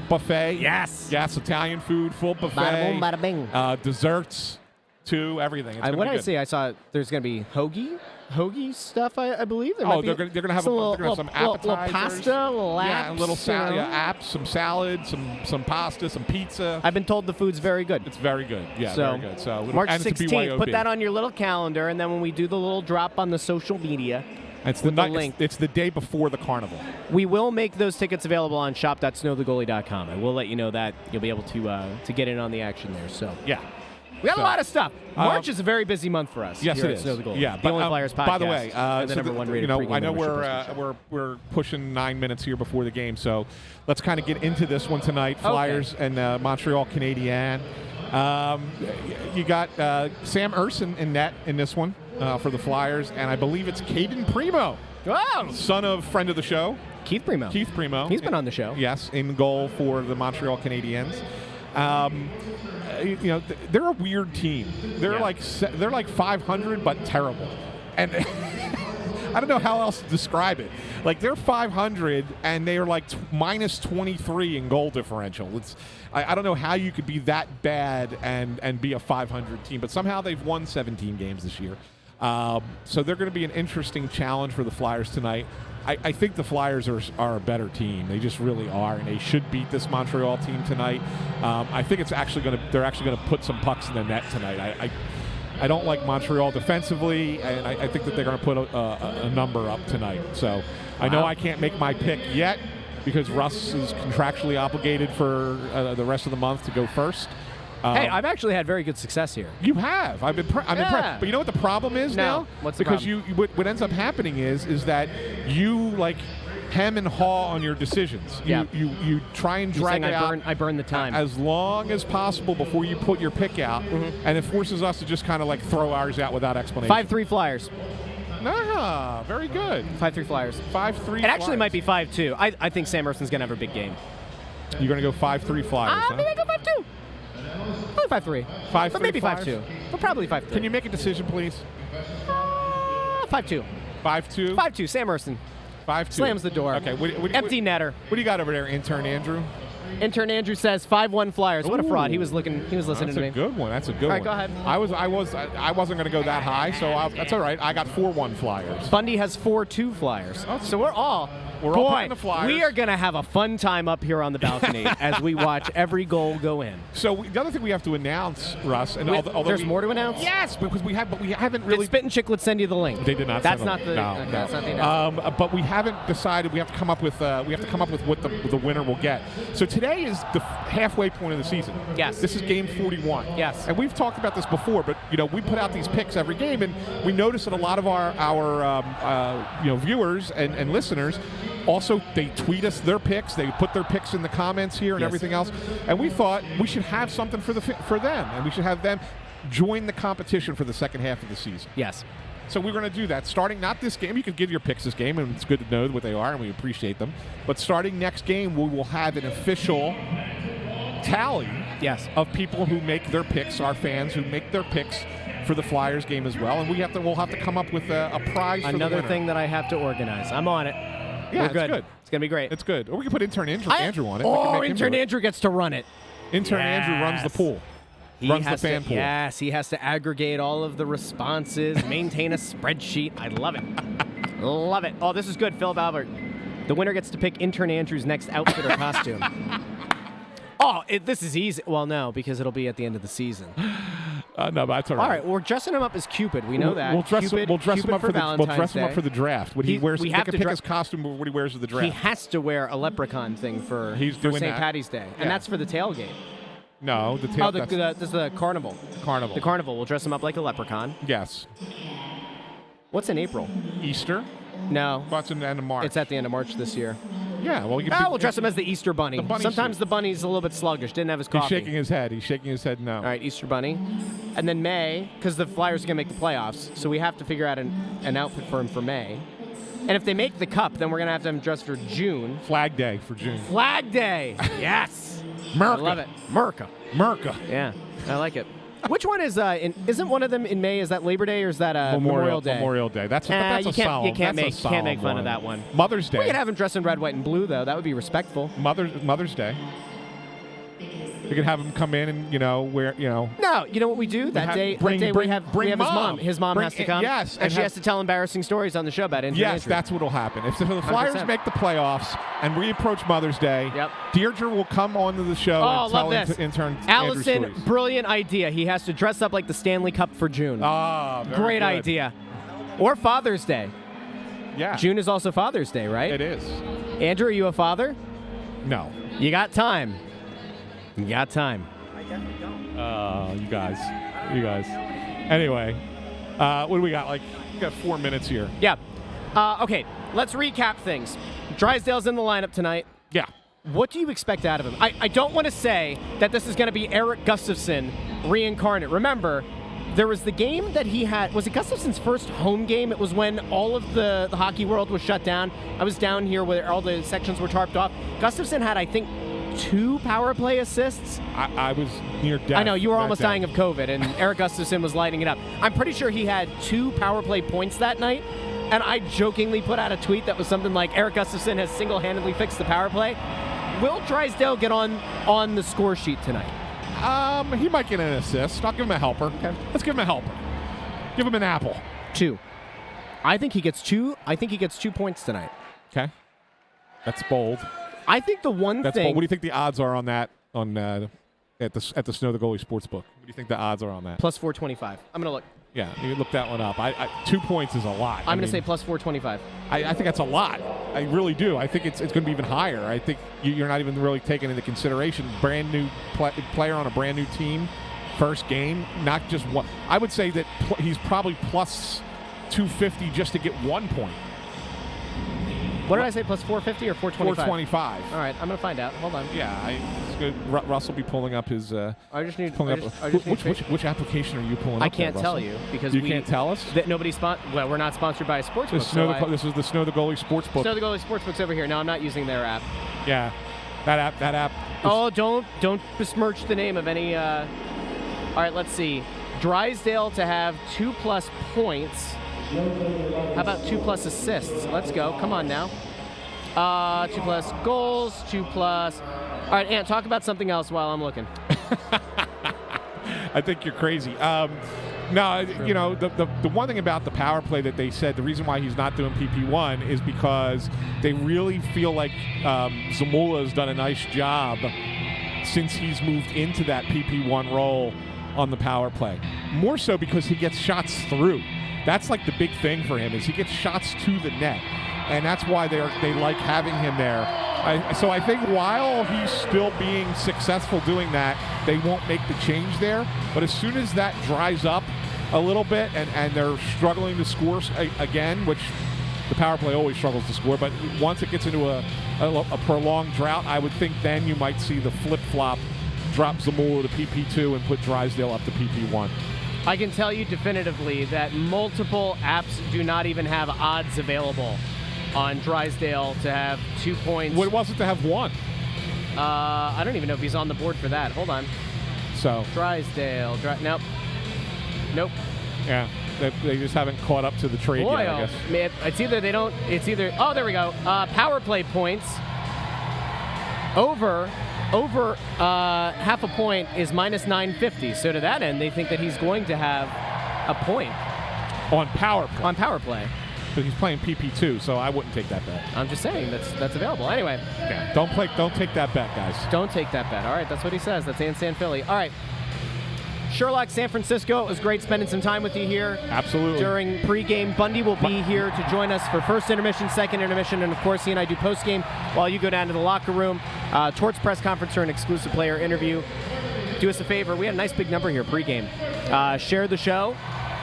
buffet.
Yes.
Yes, Italian food, full buffet.
Bada boom, bada bing.
Desserts, too, everything. It's
What did I see? I saw there's going to be hoagie stuff, I believe. They're
going to have some appetizers.
Little pasta, little apps.
Yeah, a little salad, apps, some salad, some pasta, some pizza.
I've been told the food's very good.
It's very good. Yeah, very good. So
March 16th, put that on your little calendar, and then when we do the little drop on the social media,
it's the link. It's the day before the carnival.
We will make those tickets available on shop.snowthegoalie.com. I will let you know that you'll be able to get in on the action there. So
yeah.
We got a lot of stuff. March is a very busy month for us.
Yes, it is.
Snow the Goalie.
Yeah,
the Only Flyers podcast.
By the way, I know
we're
pushing 9 minutes here before the game, so let's kind of get into this one tonight. Flyers and Montreal Canadiens. You got Sam Ersson in net in this one for the Flyers, and I believe it's Caden Primo, son of friend of the show,
Keith Primo. He's been on the show.
Yes, in goal for the Montreal Canadiens. They're a weird team. They're like 500 but terrible, and I don't know how else to describe it. Like they're 500 and they're like minus 23 in goal differential. I don't know how you could be that bad and be a 500 team, but somehow they've won 17 games this year. So they're going to be an interesting challenge for the Flyers tonight. I think the Flyers are a better team. They just really are, and they should beat this Montreal team tonight. I think they're actually going to put some pucks in the net tonight. I don't like Montreal defensively, and I think that they're going to put a number up tonight. So I know I can't make my pick yet because Russ is contractually obligated for the rest of the month to go first.
Hey, I've actually had very good success here.
You have. I'm impressed. But you know what the problem is now?
What's the problem?
Because what ends up happening is that you like hem and haw on your decisions. You try and drag it out.
I burn the time
as long as possible before you put your pick out, and it forces us to just kind of like throw ours out without explanation.
5-3 Flyers.
Nah, very good.
5-3 Flyers.
5-3.
It actually might be 5-2. I think Sam Erson's gonna have a big game.
You're gonna go 5-3 Flyers.
Maybe I go 5-2. Probably 5-3.
5-3.
But maybe 5-2. But probably 5-3.
Can you make a decision, please?
5-2.
5-2.
5-2. Sam Ersson.
5-2.
Slams the door.
Okay.
Empty netter.
What do you got over there, intern Andrew?
Intern Andrew says 5-1 Flyers. What a fraud. He was listening to me.
That's a good one. That's a good one.
All right, go ahead.
I wasn't going to go that high, so that's all right. I got 4-1 Flyers.
Bundy has 4-2 Flyers. So we're all
playing the Flyers.
We are going to have a fun time up here on the balcony as we watch every goal go in.
So the other thing we have to announce, Russ, and although
there's more to announce.
Yes, because we haven't really.
Did Spit and Chicklets send you the link?
They did not.
That's not the.
No.
That's not the announcement.
But we haven't decided. We have to come up with. What the winner will get. So today is the halfway point of the season.
Yes.
This is game 41.
Yes.
And we've talked about this before, but we put out these picks every game, and we notice that a lot of our viewers and listeners also they tweet us their picks. They put their picks in the comments here and everything else. And we thought we should have something for them, and we should have them join the competition for the second half of the season.
Yes.
So we're going to do that. Starting not this game, you can give your picks this game, and it's good to know what they are, and we appreciate them. But starting next game, we will have an official tally of people who make their picks, our fans who make their picks for the Flyers game as well. And we'll have to come up with a prize for the winner.
Another thing that I have to organize. I'm on it.
Yeah,
it's good. It's going to be great.
It's good. Or we can put intern Andrew on it.
Intern Andrew gets to run it.
Intern Andrew runs the pool. runs the fan pool.
Yes, he has to aggregate all of the responses, maintain a spreadsheet. I love it. Love it. Oh, this is good, Phil Albert. The winner gets to pick intern Andrew's next outfit or costume. This is easy. Well, no, because it'll be at the end of the season.
No, but that's all right.
All right, we're dressing him up as Cupid. We know that.
We'll dress him up for the draft. They can pick his costume what he wears for the draft.
He has to wear a leprechaun thing for St. Patty's Day, and that's for the tailgate.
No, the
tailgate. This is the carnival.
Carnival.
The carnival. We'll dress him up like a leprechaun.
Yes.
What's in April?
Easter?
No.
Well, it's in the end of March.
It's at the end of March this year.
Yeah, well,
we'll dress him as the Easter Bunny. Sometimes the bunny's a little bit sluggish. Didn't have his coffee.
He's shaking his head no.
All right, Easter Bunny. And then May, because the Flyers are going to make the playoffs, so we have to figure out an outfit for him for May. And if they make the cup, then we're going to have him dressed for June.
Flag Day for June.
Flag Day! Yes!
Merca.
I love it.
Merca.
Yeah, I like it. Which one is isn't one of them in May? Is that Labor Day or is that Memorial Day?
Memorial Day. That's a solemn.
You can't make fun of that one.
Mother's Day.
We could have him dressed in red, white, and blue though. That would be respectful.
Mother's Day. We could have him come in and wear.
No, you know what we do that day? We have his mom. His mom has to come.
Yes,
and she has to tell embarrassing stories on the show about injury.
Yes, that's what'll happen. If the Flyers
100%.
make the playoffs and we approach Mother's Day, Deirdre will come onto the show and tell intern
Allison,
Andrew
brilliant idea. He has to dress up like the Stanley Cup for June. Great
good.
idea. Or Father's Day.
Yeah.
June is also Father's Day, right?
It is.
Andrew, are you a father?
No.
You got time. You got time.
I definitely don't. You guys. Anyway, what do we got? We got 4 minutes here.
Yeah. Okay, let's recap things. Drysdale's in the lineup tonight.
Yeah.
What do you expect out of him? I don't want to say that this is going to be Eric Gustafsson reincarnate. Remember, there was the game that he had. Was it Gustafsson's first home game? It was when all of the hockey world was shut down. I was down here where all the sections were tarped off. Gustafsson had, I think, 2 power play assists.
I was near death.
I know, you were almost dying of COVID, and Eric Gustafsson was lighting it up. I'm pretty sure he had 2 power play points that night, and I jokingly put out a tweet that was something like, Eric Gustafsson has single-handedly fixed the power play. Will Drysdale get on the score sheet tonight?
He might get an assist. I'll give him a helper. Okay. Let's give him a helper. Give him an apple. 2.
I think he gets 2 points tonight.
Okay. That's bold.
I think the one
That's
thing.
Bold. What do you think the odds are on that at the Snow the Goalie Sportsbook? What do you think the odds are on that?
Plus 425. I'm gonna look.
Yeah, you look that one up. 2 points is a lot.
I'm gonna say plus 425.
I think that's a lot. I really do. I think it's going to be even higher. I think you're not even really taking into consideration brand new player on a brand new team, first game, not just one. I would say that he's probably plus 250 just to get 1 point.
What did I say, plus 450 or 425?
425.
All right, I'm going to find out. Hold on.
Yeah, it's good. Russ will be pulling up his...
I just need...
Which application are you pulling up?
I can't tell you because
you can't tell us?
That well, we're not sponsored by a sportsbook.
This is the Snow the Goalie Sportsbook.
Snow the Goalie Sportsbook's over here. No, I'm not using their app.
Yeah, that app.
Oh, don't besmirch the name of any... All right, let's see. Drysdale to have 2+ points. How about 2+ assists? Let's go. Come on now. 2+ goals, 2+. All right, Ant, talk about something else while I'm looking.
I think you're crazy. No, the one thing about the power play that they said, the reason why he's not doing PP1 is because they really feel like Zamula has done a nice job since he's moved into that PP1 role on the power play. More so because he gets shots through. That's like the big thing for him is he gets shots to the net, and that's why they like having him there. So I think while he's still being successful doing that, they won't make the change there. But as soon as that dries up a little bit and they're struggling to score again, which the power play always struggles to score, but once it gets into a prolonged drought, I would think then you might see the flip-flop, drop Zamula to PP2 and put Drysdale up to PP1.
I can tell you definitively that multiple apps do not even have odds available on Drysdale to have 2 points.
What was it to have 1?
I don't even know if he's on the board for that. Hold on.
So
Drysdale. Nope.
Yeah, they just haven't caught up to the trade yet, I guess.
Man, it's either. Oh, there we go. Power play points over over half a point is minus 950. So to that end, they think that he's going to have a point
On power play.
on power play.
But he's playing PP2, so I wouldn't take that bet.
I'm just saying that's available. Anyway,
Yeah. Don't take that bet, guys.
don't take that bet. All right, that's what he says. That's San Philly. All right. Sherlock, San Francisco. It was great spending some time with you here.
Absolutely.
During pregame, Bundy will be here to join us for first intermission, second intermission, and of course he and I do postgame while you go down to the locker room. Torts press conference or an exclusive player interview. Do us a favor. We had a nice big number here pregame. Share the show.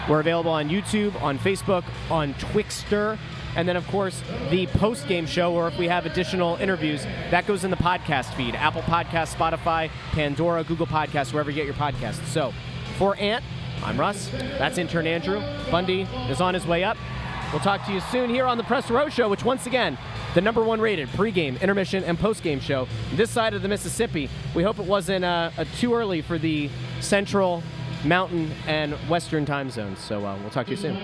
We're available on YouTube, on Facebook, on Twixter, and then, of course, the post-game show, or if we have additional interviews, that goes in the podcast feed. Apple Podcasts, Spotify, Pandora, Google Podcasts, wherever you get your podcasts. So, for Ant, I'm Russ. That's intern Andrew. Bundy is on his way up. We'll talk to you soon here on the Press Row Show, which, once again, the #1 rated pregame, intermission, and postgame show this side of the Mississippi. We hope it wasn't too early for the Central, Mountain, and Western time zones. So we'll talk to you soon.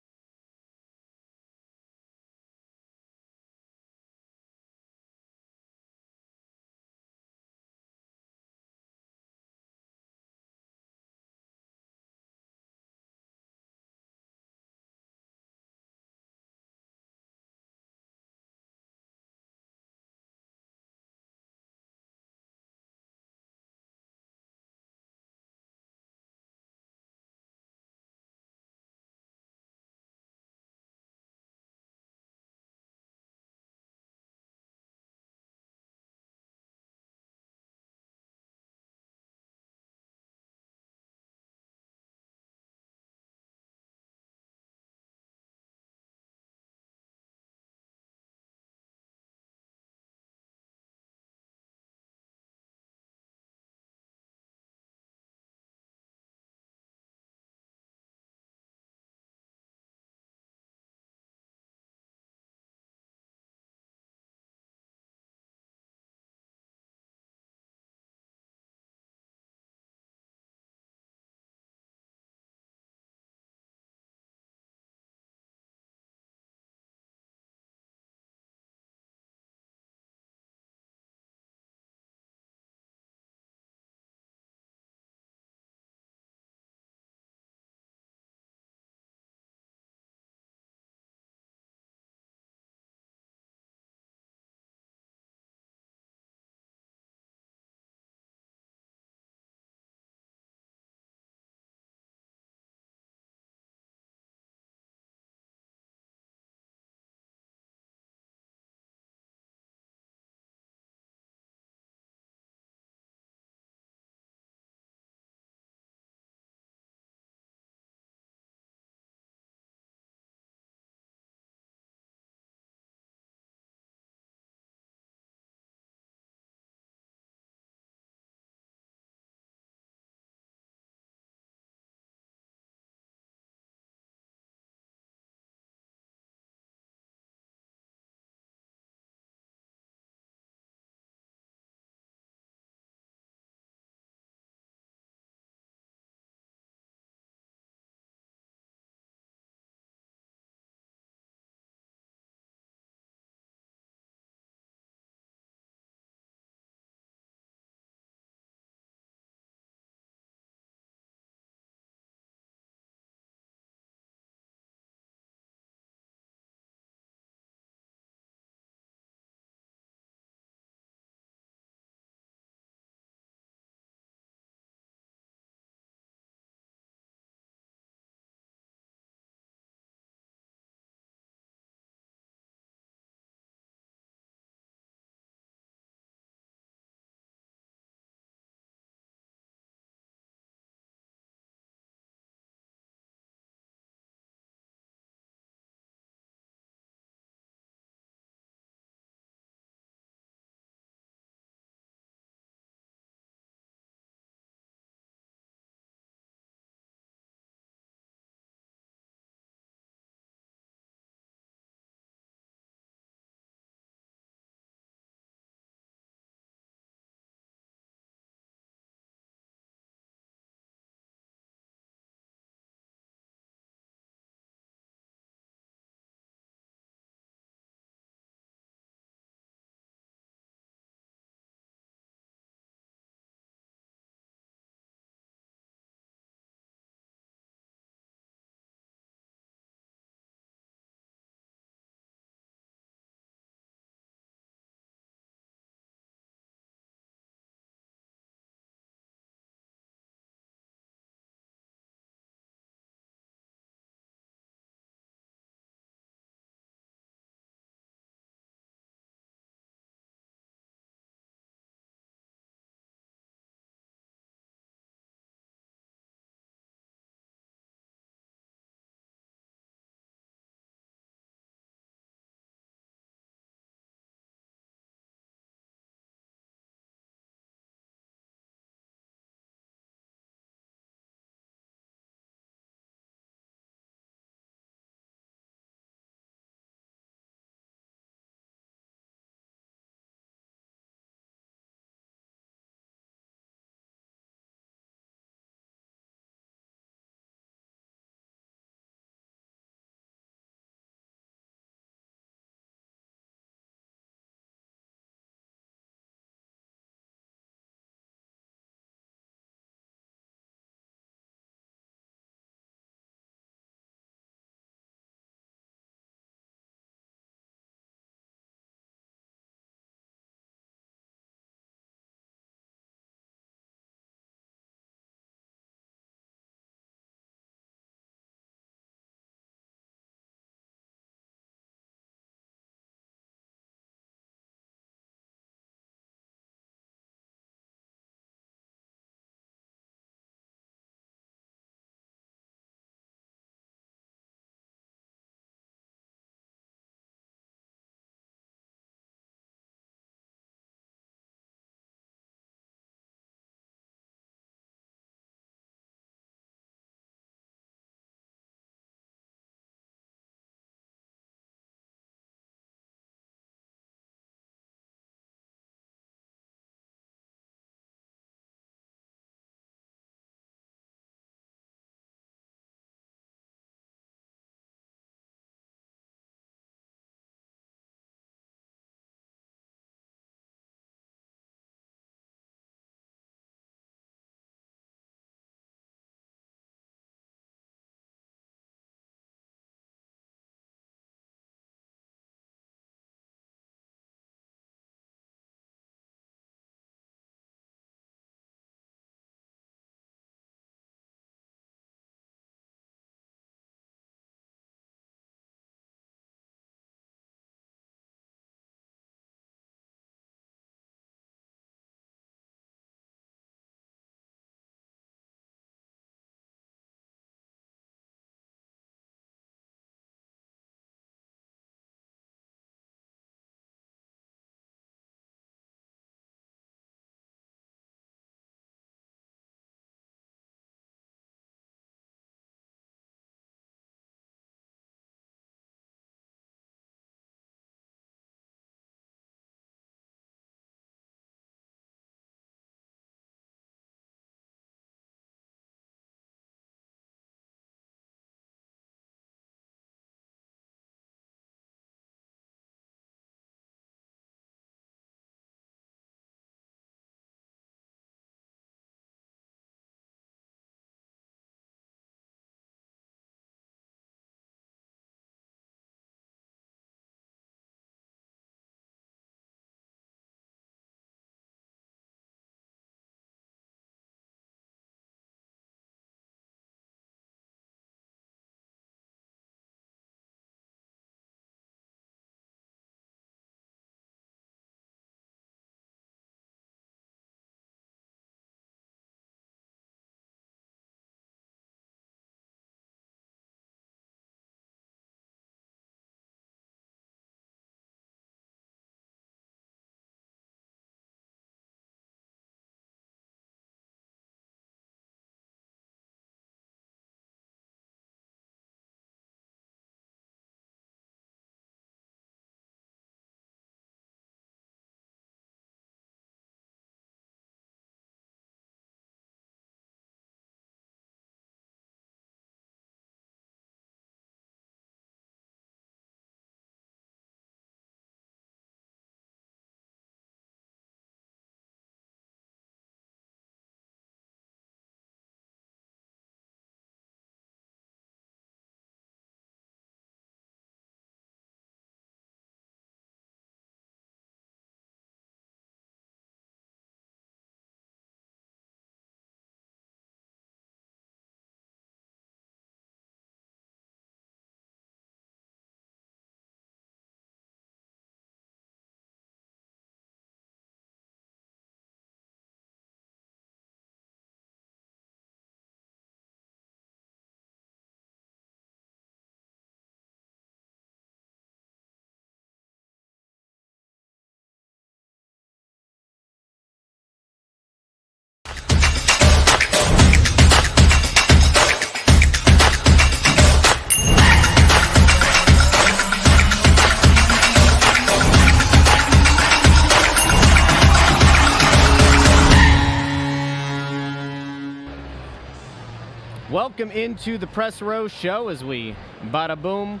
Welcome into the Press Row Show as we bada boom,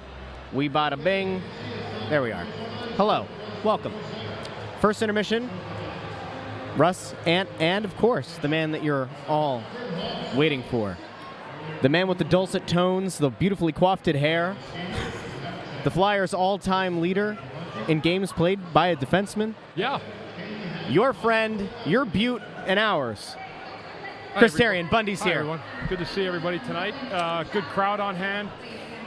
we bada bing. There we are. Hello. Welcome. First intermission. Russ, and of course, the man that you're all waiting for. The man with the dulcet tones, the beautifully coiffed hair. The Flyers' all-time leader in games played by a defenseman.
Yeah.
Your friend, your beaut, and ours. Chris Therien, Bundy's
Hi,
here.
everyone. Good to see everybody tonight. Good crowd on hand.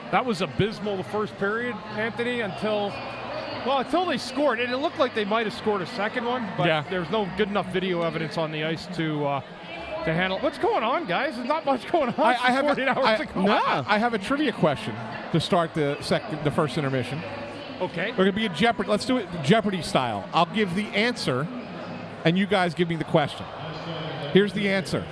That was abysmal the first period, Anthony, until they scored. And it looked like they might have scored a second one, but there's no good enough video evidence on the ice to handle. What's going on, guys? There's not much going on.
I have
48 hours ago.
I have a trivia question to start the first intermission.
Okay.
We're going to be a Jeopardy. Let's do it Jeopardy style. I'll give the answer, and you guys give me the question. Here's the answer.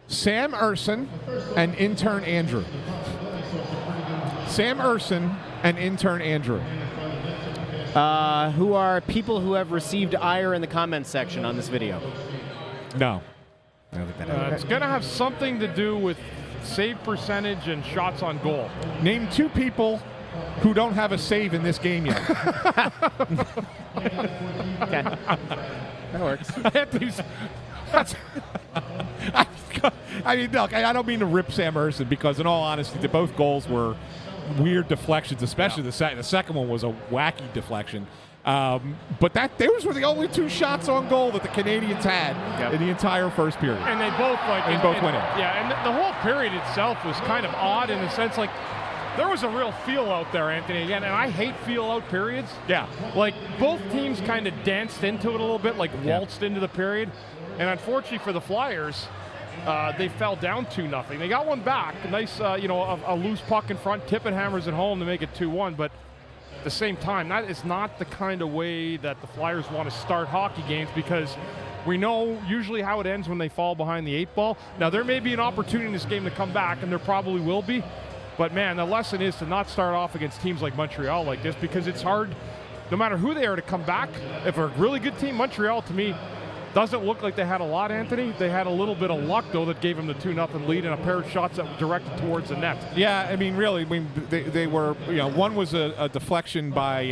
Sam Urson and intern Andrew. Sam Urson and intern Andrew.
Who are people who have received ire in the comments section on this video?
No.
It's going to have something to do with save percentage and shots on goal.
Name 2 people who don't have a save in this game yet.
Okay. That works.
I mean, look, I don't mean to rip Sam Urson because, in all honesty, both goals were weird deflections, especially the second one was a wacky deflection. But those were the only 2 shots on goal that the Canadiens had in the entire first period.
And they both
went in.
Yeah, and the whole period itself was kind of odd in the sense like there was a real feel out there, Anthony, again, and I hate feel out periods.
Yeah.
Like both teams kind of danced into it a little bit, like waltzed into the period. And unfortunately for the Flyers, they fell down 2-0. They got one back. A nice, a loose puck in front. Tippett hammers it home to make it 2-1. But at the same time, that is not the kind of way that the Flyers want to start hockey games because we know usually how it ends when they fall behind the 8 ball. Now, there may be an opportunity in this game to come back, and there probably will be. But, man, the lesson is to not start off against teams like Montreal like this because it's hard, no matter who they are, to come back. If a really good team, Montreal, to me, doesn't look like they had a lot, Anthony. They had a little bit of luck, though, that gave them the 2-0 lead and a pair of shots that were directed towards the net.
Yeah, I mean, really, they were, one was a deflection by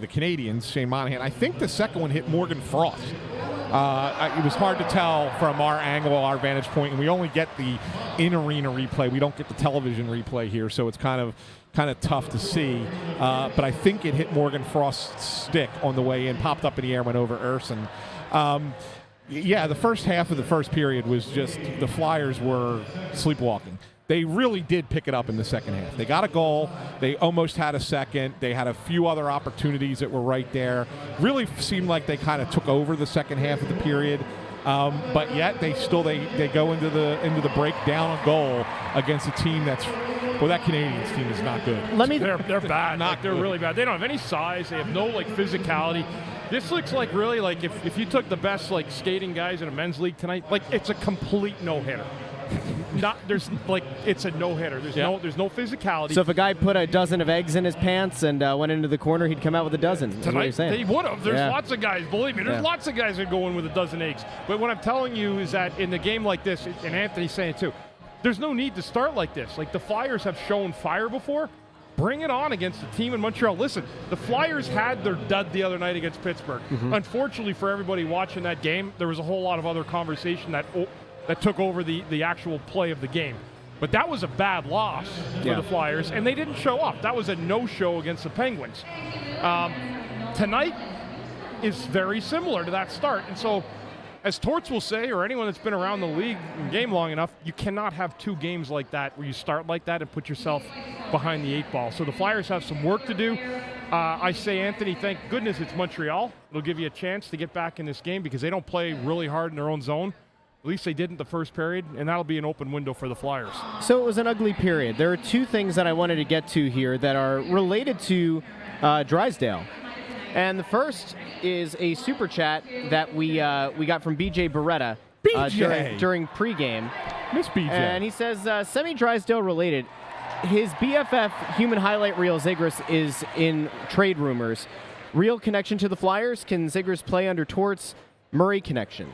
the Canadiens, Shane Monahan. I think the second one hit Morgan Frost. It was hard to tell from our angle, our vantage point, and we only get the in-arena replay. We don't get the television replay here, so it's kind of tough to see. But I think it hit Morgan Frost's stick on the way in, popped up in the air, went over Urson. The first half of the first period was just the Flyers were sleepwalking. They really did pick it up in the second half. They got a goal. They almost had a second. They had a few other opportunities that were right there. Really seemed like they kind of took over the second half of the period. But yet they go into the break down a goal against a team that Canadiens team is not good.
They're bad. They're really bad. They don't have any size. They have no physicality. This looks like really like if you took the best skating guys in a men's league tonight, it's a complete no-hitter. It's a no-hitter. There's no physicality.
So if a guy put a dozen of eggs in his pants and went into the corner, he'd come out with a dozen. Is what you're saying.
They would have. There's lots of guys, believe me. There's lots of guys that go in with a dozen eggs. But what I'm telling you is that in a game like this, and Anthony's saying it too, there's no need to start like this. The Flyers have shown fire before. Bring it on against the team in Montreal. Listen, the Flyers had their dud the other night against Pittsburgh. Mm-hmm. Unfortunately for everybody watching that game, there was a whole lot of other conversation that took over the actual play of the game. But that was a bad loss for the Flyers, and they didn't show up. That was a no-show against the Penguins. Tonight is very similar to that start. And so, as Torts will say, or anyone that's been around the league and game long enough, you cannot have 2 games like that where you start like that and put yourself behind the 8 ball. So the Flyers have some work to do. I say, Anthony, thank goodness it's Montreal. It'll give you a chance to get back in this game because they don't play really hard in their own zone. At least they didn't the first period, and that'll be an open window for the Flyers.
So it was an ugly period. There are 2 things that I wanted to get to here that are related to Drysdale. And the first is a super chat that we got from BJ Beretta during pregame.
Miss BJ.
And he says, semi-Drysdale related, his BFF human highlight reel Zegras is in trade rumors. Real connection to the Flyers? Can Zegras play under Torts? Murray connection?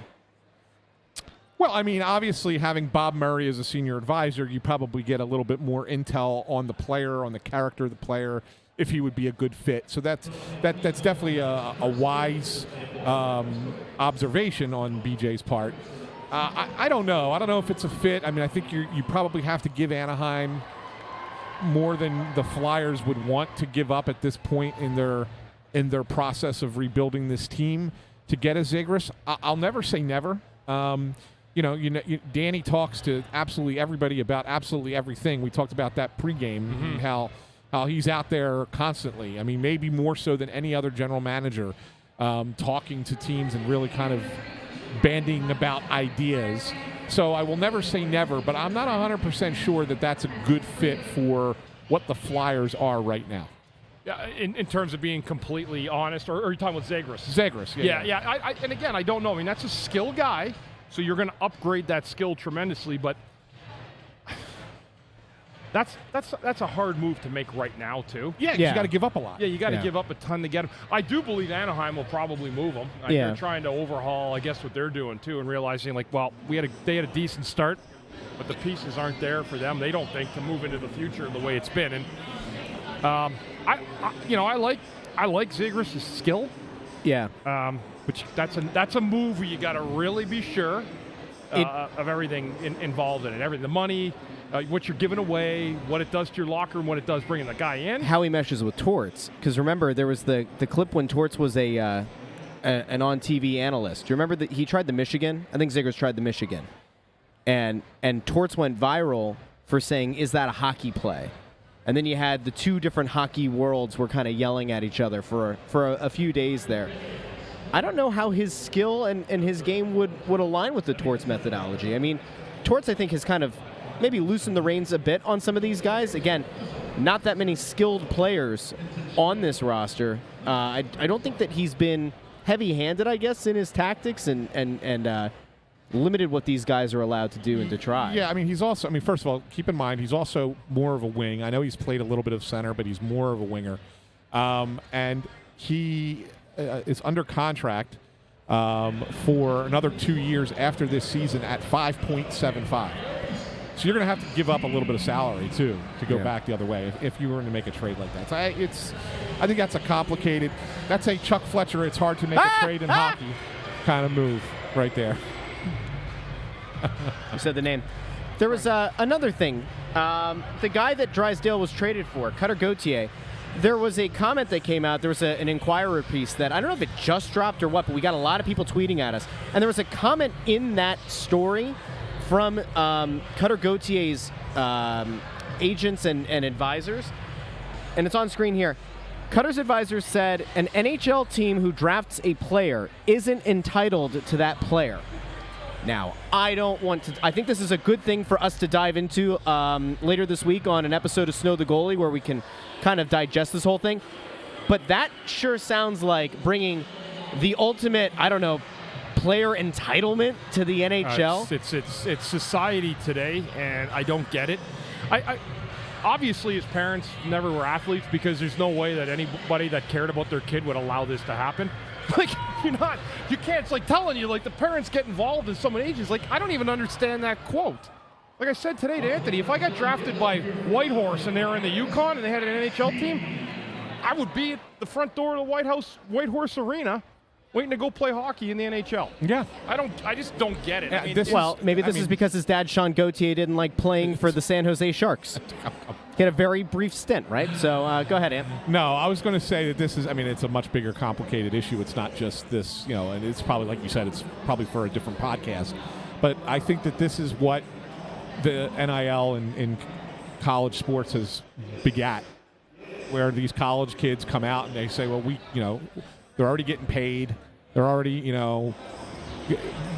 Well, I mean, obviously, having Bob Murray as a senior advisor, you probably get a little bit more intel on the player, on the character of the player, if he would be a good fit. So that's definitely a wise observation on BJ's part. I don't know. I don't know if it's a fit. I mean, I think you probably have to give Anaheim more than the Flyers would want to give up at this point in their process of rebuilding this team to get a Zegras. I'll never say never. Danny talks to absolutely everybody about absolutely everything. We talked about that pregame, and how he's out there constantly. I mean, maybe more so than any other general manager, talking to teams and really kind of banding about ideas. So I will never say never, but I'm not 100% sure that that's a good fit for what the Flyers are right now.
Yeah, in terms of being completely honest, or are you talking about Zegras?
Zegras, yeah.
And again, I don't know. I mean, that's a skill guy, so you're going to upgrade that skill tremendously, but that's a hard move to make right now, too.
Yeah, you got to give up a lot.
Yeah, you got to give up a ton to get him. I do believe Anaheim will probably move him. They're trying to overhaul, I guess, what they're doing, too, and realizing, like, well, they had a decent start, but the pieces aren't there for them, they don't think, to move into the future the way it's been. And I like Zegras' skill.
Yeah.
But that's a move where you got to really be sure of everything involved in it. Everything, the money, what you're giving away, what it does to your locker room, what it does bringing the guy in.
How he meshes with Torts. Because remember, there was the clip when Torts was an on-TV analyst. Do you remember that he tried the Michigan? I think Zegras tried the Michigan. And Torts went viral for saying, is that a hockey play? And then you had the two different hockey worlds were kind of yelling at each other for a few days there. I don't know how his skill and his game would align with the Torts methodology. I mean, Torts, I think, has kind of maybe loosened the reins a bit on some of these guys. Again, not that many skilled players on this roster. I don't think that he's been heavy-handed, I guess, in his tactics and limited what these guys are allowed to do and to try.
Yeah, I mean, first of all, keep in mind, he's also more of a wing. I know he's played a little bit of center, but he's more of a winger. And he is under contract for another 2 years after this season at $5.75. So you're going to have to give up a little bit of salary, too, to go back the other way if you were to make a trade like that. So I think that's that's a Chuck Fletcher, it's hard to make a trade in hockey kind of move right there.
You said the name. There was another thing. The guy that Drysdale was traded for, Cutter Gauthier, there was a comment that came out. There was an Inquirer piece that, I don't know if it just dropped or what, but we got a lot of people tweeting at us. And there was a comment in that story from Cutter Gauthier's agents and advisors. And it's on screen here. Cutter's advisors said an NHL team who drafts a player isn't entitled to that player. Now, I think this is a good thing for us to dive into later this week on an episode of Snow The Goalie where we can kind of digest this whole thing. But that sure sounds like bringing the ultimate, player entitlement to the NHL.
It's society today, and I don't get it. I obviously, his parents never were athletes because there's no way that anybody that cared about their kid would allow this to happen. Like, you can't, it's like telling you, like, the parents get involved in some ages. Like, I don't even understand that quote. Like I said today to Anthony, if I got drafted by Whitehorse and they were in the Yukon and they had an NHL team, I would be at the front door of the Whitehorse Arena waiting to go play hockey in the NHL.
Yeah.
I just don't get it.
Yeah,
I mean,
this is because his dad, Sean Gauthier, didn't like playing for the San Jose Sharks. He had a very brief stint, right? So go ahead, Ant.
No, I was going to say that this is, it's a much bigger, complicated issue. It's not just this, and it's probably, like you said, it's probably for a different podcast. But I think that this is what the NIL in college sports has begat, where these college kids come out and they say, well, they're already getting paid. They're already,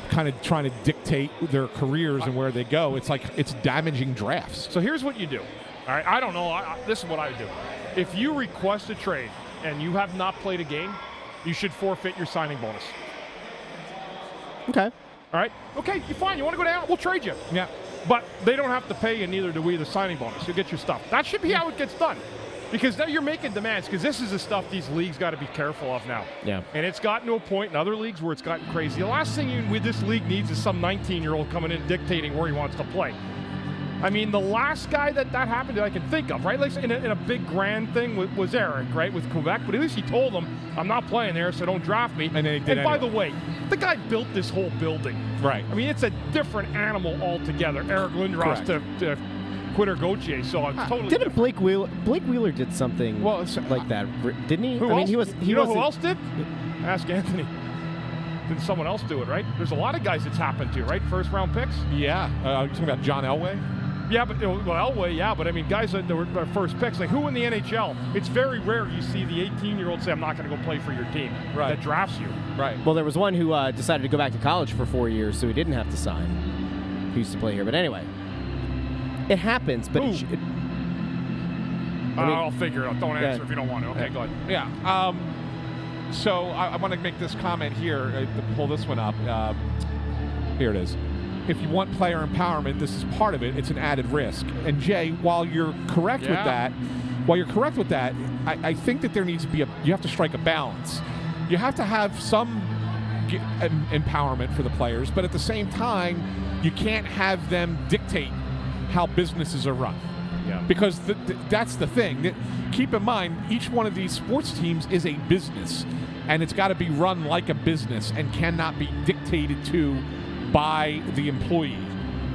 kind of trying to dictate their careers and where they go. It's like it's damaging drafts.
So here's what you do. All right, I don't know. This is what I would do. If you request a trade and you have not played a game, you should forfeit your signing bonus.
Okay.
All right? Okay, you're fine. You want to go down? We'll trade you.
Yeah.
But they don't have to pay, and neither do we, the signing bonus. You'll get your stuff. That should be how it gets done. Because now you're making demands, because this is the stuff these leagues got to be careful of now.
Yeah.
And it's gotten to a point in other leagues where it's gotten crazy. The last thing this league needs is some 19-year-old coming in dictating where he wants to play. I mean, the last guy that happened to I can think of, right? Like in a big grand thing was Eric, right, with Quebec. But at least he told them, I'm not playing there, so don't draft me.
And then he did
And by the
anyway.
way, the guy built this whole building.
Right.
I mean, it's a different animal altogether. Eric Lindros to Quitter Gauthier, so it's totally
Didn't
different.
Blake Wheeler did something like that, didn't he?
Who
I mean,
else?
he was.
You know who else did? Ask Anthony. Did someone else do it, right? There's a lot of guys it's happened to, right? First round picks.
Yeah. You're talking about John Elway?
Yeah, but Elway, yeah, but I mean, guys that were their first picks, like who in the NHL? It's very rare you see the 18-year-old say, "I'm not going to go play for your team."
Right.
That drafts you.
Right.
Well, there was one who decided to go back to college for 4 years, so he didn't have to sign. Who used to play here, but anyway, it happens. But
I'll figure it out. Don't answer if you don't want to. Okay, go ahead.
Yeah. So I want to make this comment here, to pull this one up. Here it is. If you want player empowerment, this is part of it. It's an added risk. And Jay, while you're correct with that, I think that there needs to be you have to strike a balance. You have to have some empowerment for the players, but at the same time, you can't have them dictate how businesses are run.
Yeah.
Because that's the thing. Keep in mind, each one of these sports teams is a business, and it's got to be run like a business and cannot be dictated to by the employee.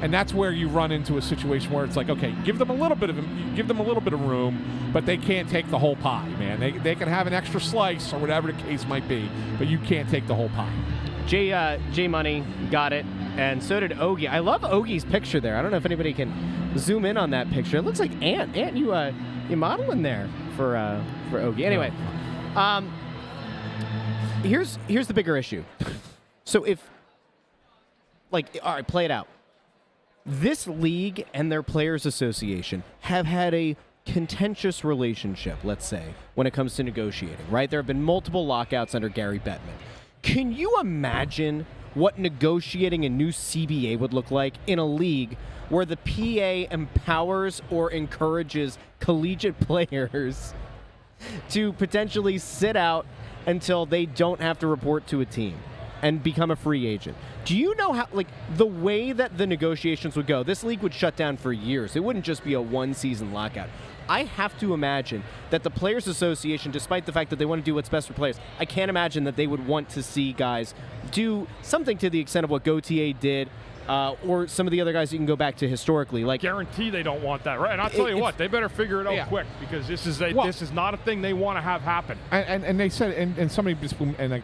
And that's where you run into a situation where it's like, okay, give them a little bit of room, but they can't take the whole pie, man. They can have an extra slice or whatever the case might be, but you can't take the whole pie.
J Money got it, and so did Ogie. I love Ogie's picture there. I don't know if anybody can zoom in on that picture. It looks like Ant. Ant, you modeling there for Ogie. Anyway, here's the bigger issue. So if, like, all right, play it out. This league and their players association have had a contentious relationship, let's say, when it comes to negotiating, right? There have been multiple lockouts under Gary Bettman. Can you imagine what negotiating a new CBA would look like in a league where the PA empowers or encourages collegiate players to potentially sit out until they don't have to report to a team and become a free agent? Do you know how, like, the way that the negotiations would go, this league would shut down for years. It wouldn't just be a one-season lockout. I have to imagine that the Players Association, despite the fact that they want to do what's best for players, I can't imagine that they would want to see guys do something to the extent of what Gauthier did, or some of the other guys you can go back to historically. Like,
guarantee they don't want that, right? And I'll tell you what, they better figure it out quick, because this is not a thing they want to have happen.
And they said, and somebody just, and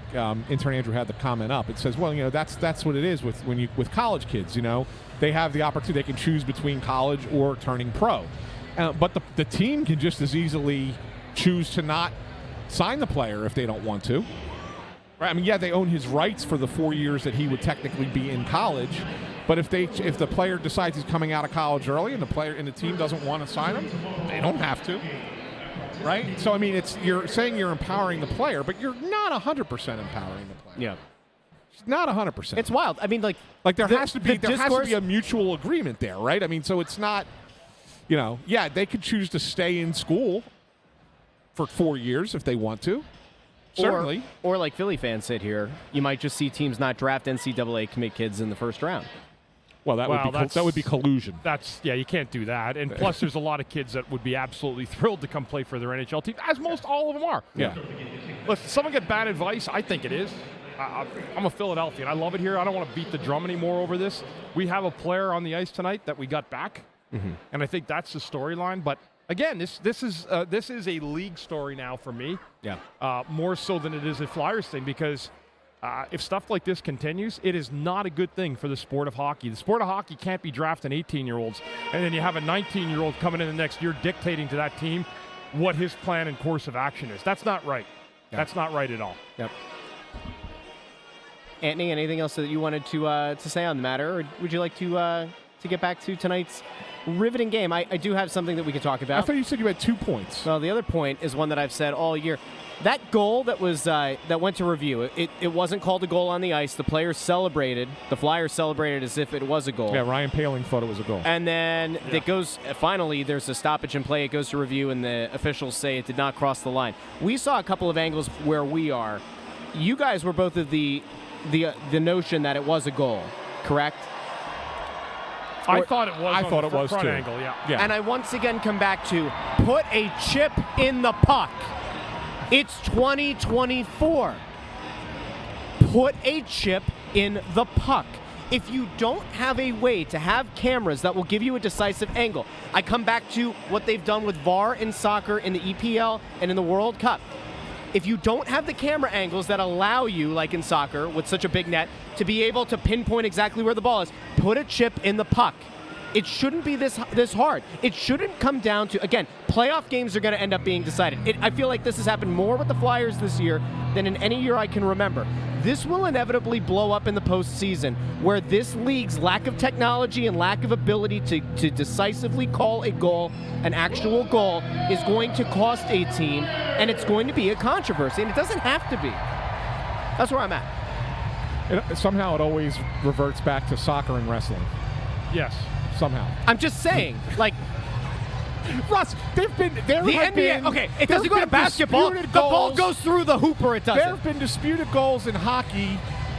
intern Andrew had the comment up. It says, well, you know, that's what it is with college kids. You know, they have the opportunity; they can choose between college or turning pro. But the team can just as easily choose to not sign the player if they don't want to. Right? I mean, yeah, they own his rights for the 4 years that he would technically be in college. But if the player decides he's coming out of college early and the team doesn't want to sign him, they don't have to. Right? So I mean, you're saying you're empowering the player, but you're not 100% empowering the player.
yeah.
It's not 100%.
It's wild. I mean, like
there has to be
discourse-
a mutual agreement there, right? I mean, so it's not. You know, yeah, they could choose to stay in school for 4 years if they want to. Certainly.
Or like Philly fans sit here, you might just see teams not draft NCAA commit kids in the first round.
Well, that would be collusion.
You can't do that. And plus, there's a lot of kids that would be absolutely thrilled to come play for their NHL team, as most all of them are.
Yeah.
Listen, someone get bad advice? I think it is. I'm a Philadelphian. I love it here. I don't want to beat the drum anymore over this. We have a player on the ice tonight that we got back. Mm-hmm. And I think that's the storyline. But again, this is a league story now for me.
Yeah.
More so than it is a Flyers thing, because if stuff like this continues, it is not a good thing for the sport of hockey. The sport of hockey can't be drafting 18-year-olds, and then you have a 19-year-old coming in the next year dictating to that team what his plan and course of action is. That's not right. Yeah. That's not right at all.
Yep. Anthony, anything else that you wanted to say on the matter, or would you like to to get back to tonight's riveting game. I do have something that we could talk about.
I thought you said you had 2 points.
Well, the other point is one that I've said all year. That goal that was that went to review, it wasn't called a goal on the ice. The players celebrated. The Flyers celebrated as if it was a goal.
Yeah, Ryan Paling thought it was a goal.
And then it goes, finally, there's a stoppage in play. It goes to review, and the officials say it did not cross the line. We saw a couple of angles where we are. You guys were both of the notion that it was a goal, correct?
I thought it was.
I thought it was
front
too.
angle, yeah.
And I once again come back to put a chip in the puck. It's 2024. Put a chip in the puck. If you don't have a way to have cameras that will give you a decisive angle, I come back to what they've done with VAR in soccer, in the EPL, and in the World Cup. If you don't have the camera angles that allow you, like in soccer, with such a big net, to be able to pinpoint exactly where the ball is, put a chip in the puck. It shouldn't be this hard. It shouldn't come down to, again, playoff games are going to end up being decided. I feel like this has happened more with the Flyers this year than in any year I can remember. This will inevitably blow up in the postseason, where this league's lack of technology and lack of ability to decisively call a goal, an actual goal, is going to cost a team, and it's going to be a controversy, and it doesn't have to be. That's where I'm at.
Somehow it always reverts back to soccer and wrestling.
Yes.
Somehow.
I'm just saying, like,
Russ, there
the
have
NBA,
been,
okay, it doesn't go to basketball. The ball goes through the hoop or it doesn't.
There have been disputed goals in hockey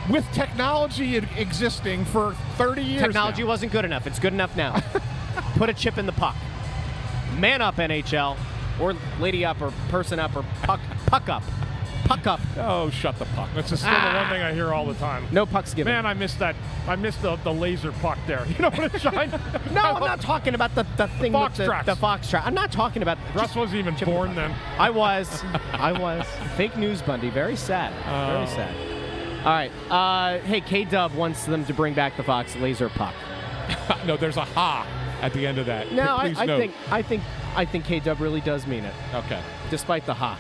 with technology existing for 30 years
Technology
now.
wasn't good enough. It's good enough now. Put a chip in the puck. Man up, NHL. Or lady up, or person up, or puck up. Puck up.
Oh, shut the puck.
That's just still the one thing I hear all the time.
No pucks given.
Man, I missed that. I missed the laser puck there. You know what, Shine?
No, I'm not talking about the thing with the foxtrot. I'm not talking about...
Russ wasn't even born then.
I was. Fake news, Bundy. Very sad. Very sad. All right. Hey, K-Dub wants them to bring back the Fox laser puck.
No, there's a ha at the end of that.
No,
Please
I
note.
think K-Dub really does mean it.
Okay.
Despite the ha.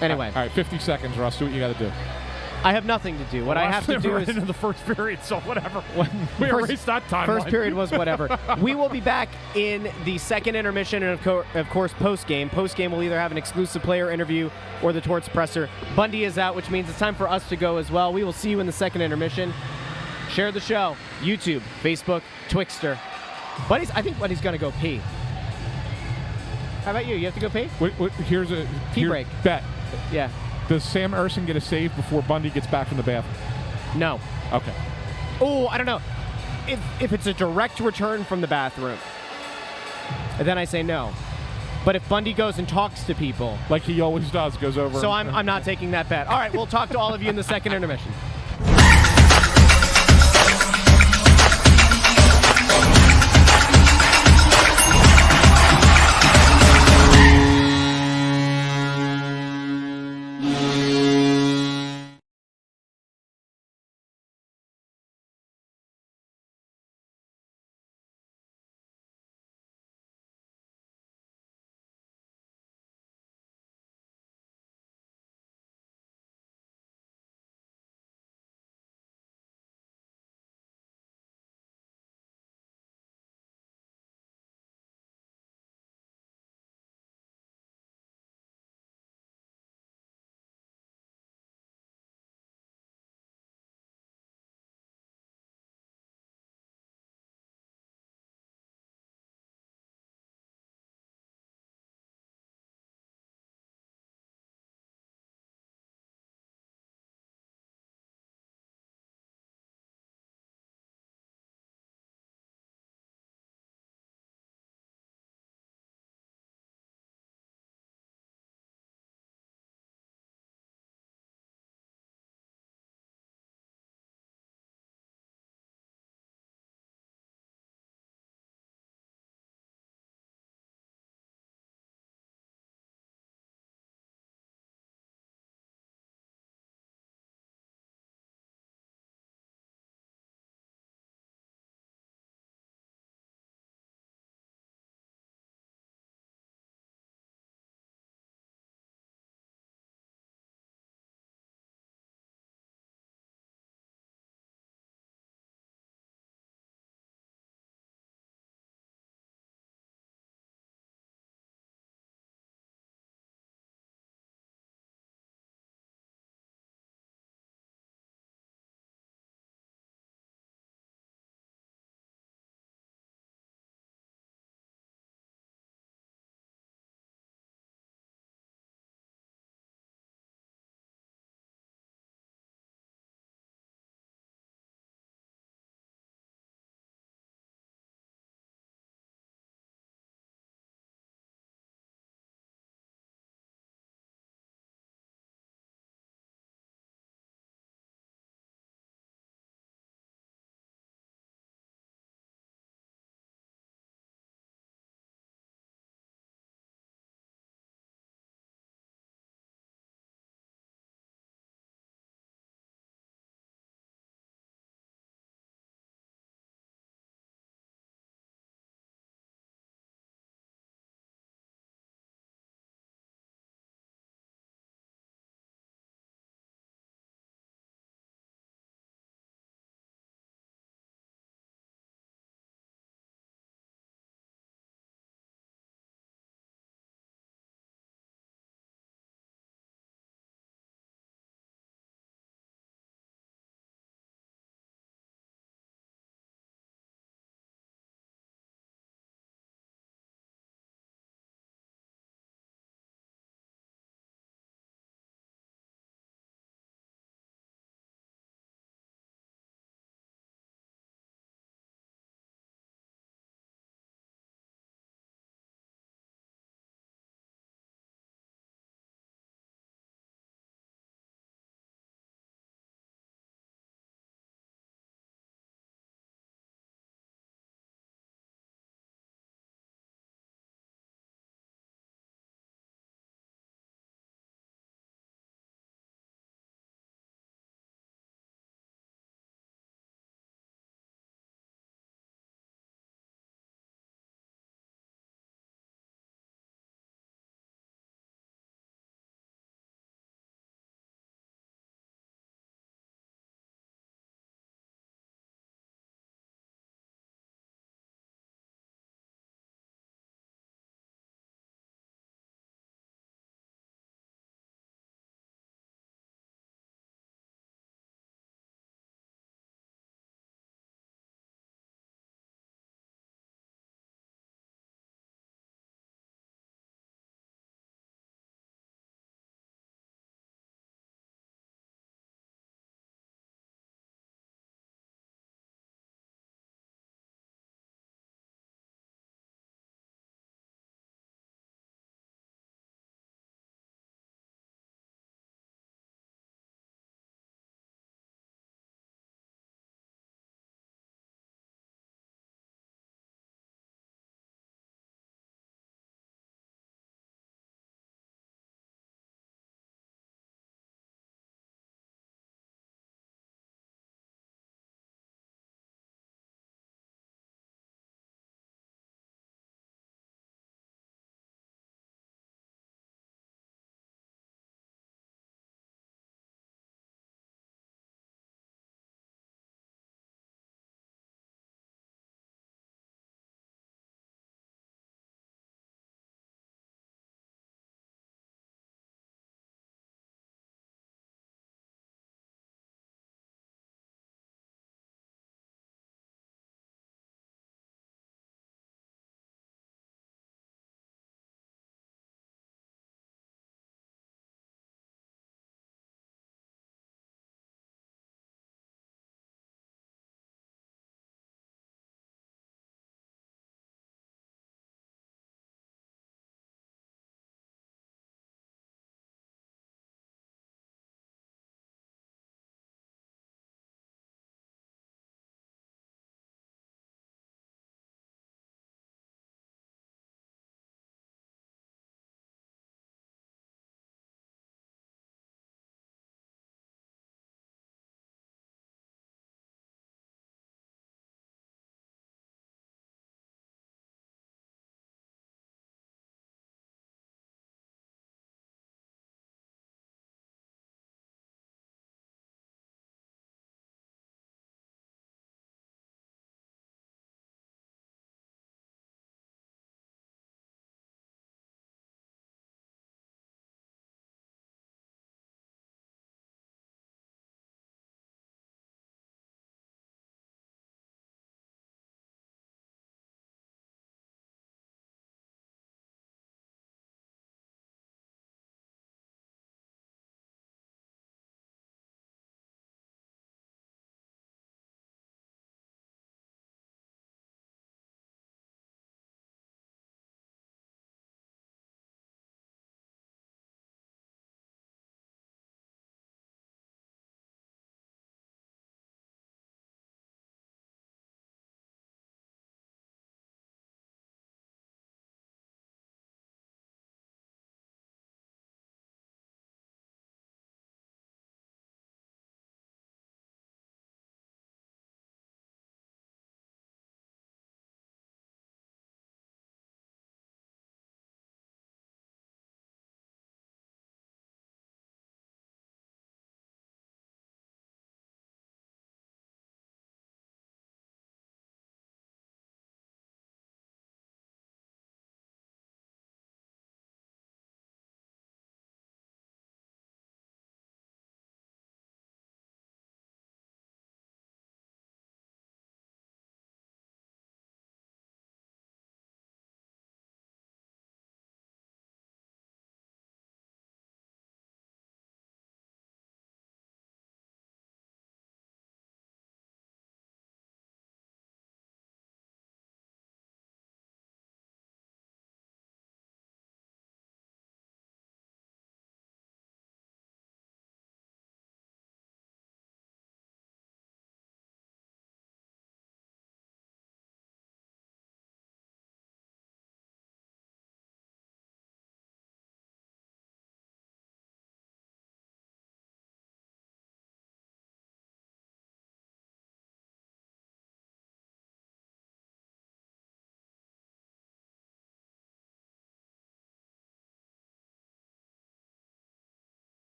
Anyway.
All right, 50 seconds, Russ. Do what you got to do.
I have nothing to do. What I have to do is...
into the first period, so whatever. We erased that timeline.
First period was whatever. We will be back in the second intermission and, of course, post-game. Post-game, we'll either have an exclusive player interview or the Torts presser. Bundy is out, which means it's time for us to go as well. We will see you in the second intermission. Share the show. YouTube, Facebook, Twixter. I think Buddy's going to go pee. How about you? You have to go pee?
Here's a
pee break.
Bet.
Yeah.
Does Sam Erson get a save before Bundy gets back from the bathroom?
No.
Okay.
Oh, I don't know. If it's a direct return from the bathroom, then I say no. But if Bundy goes and talks to people,
like he always does, goes over.
So I'm not taking that bet. All right, we'll talk to all of you in the second intermission.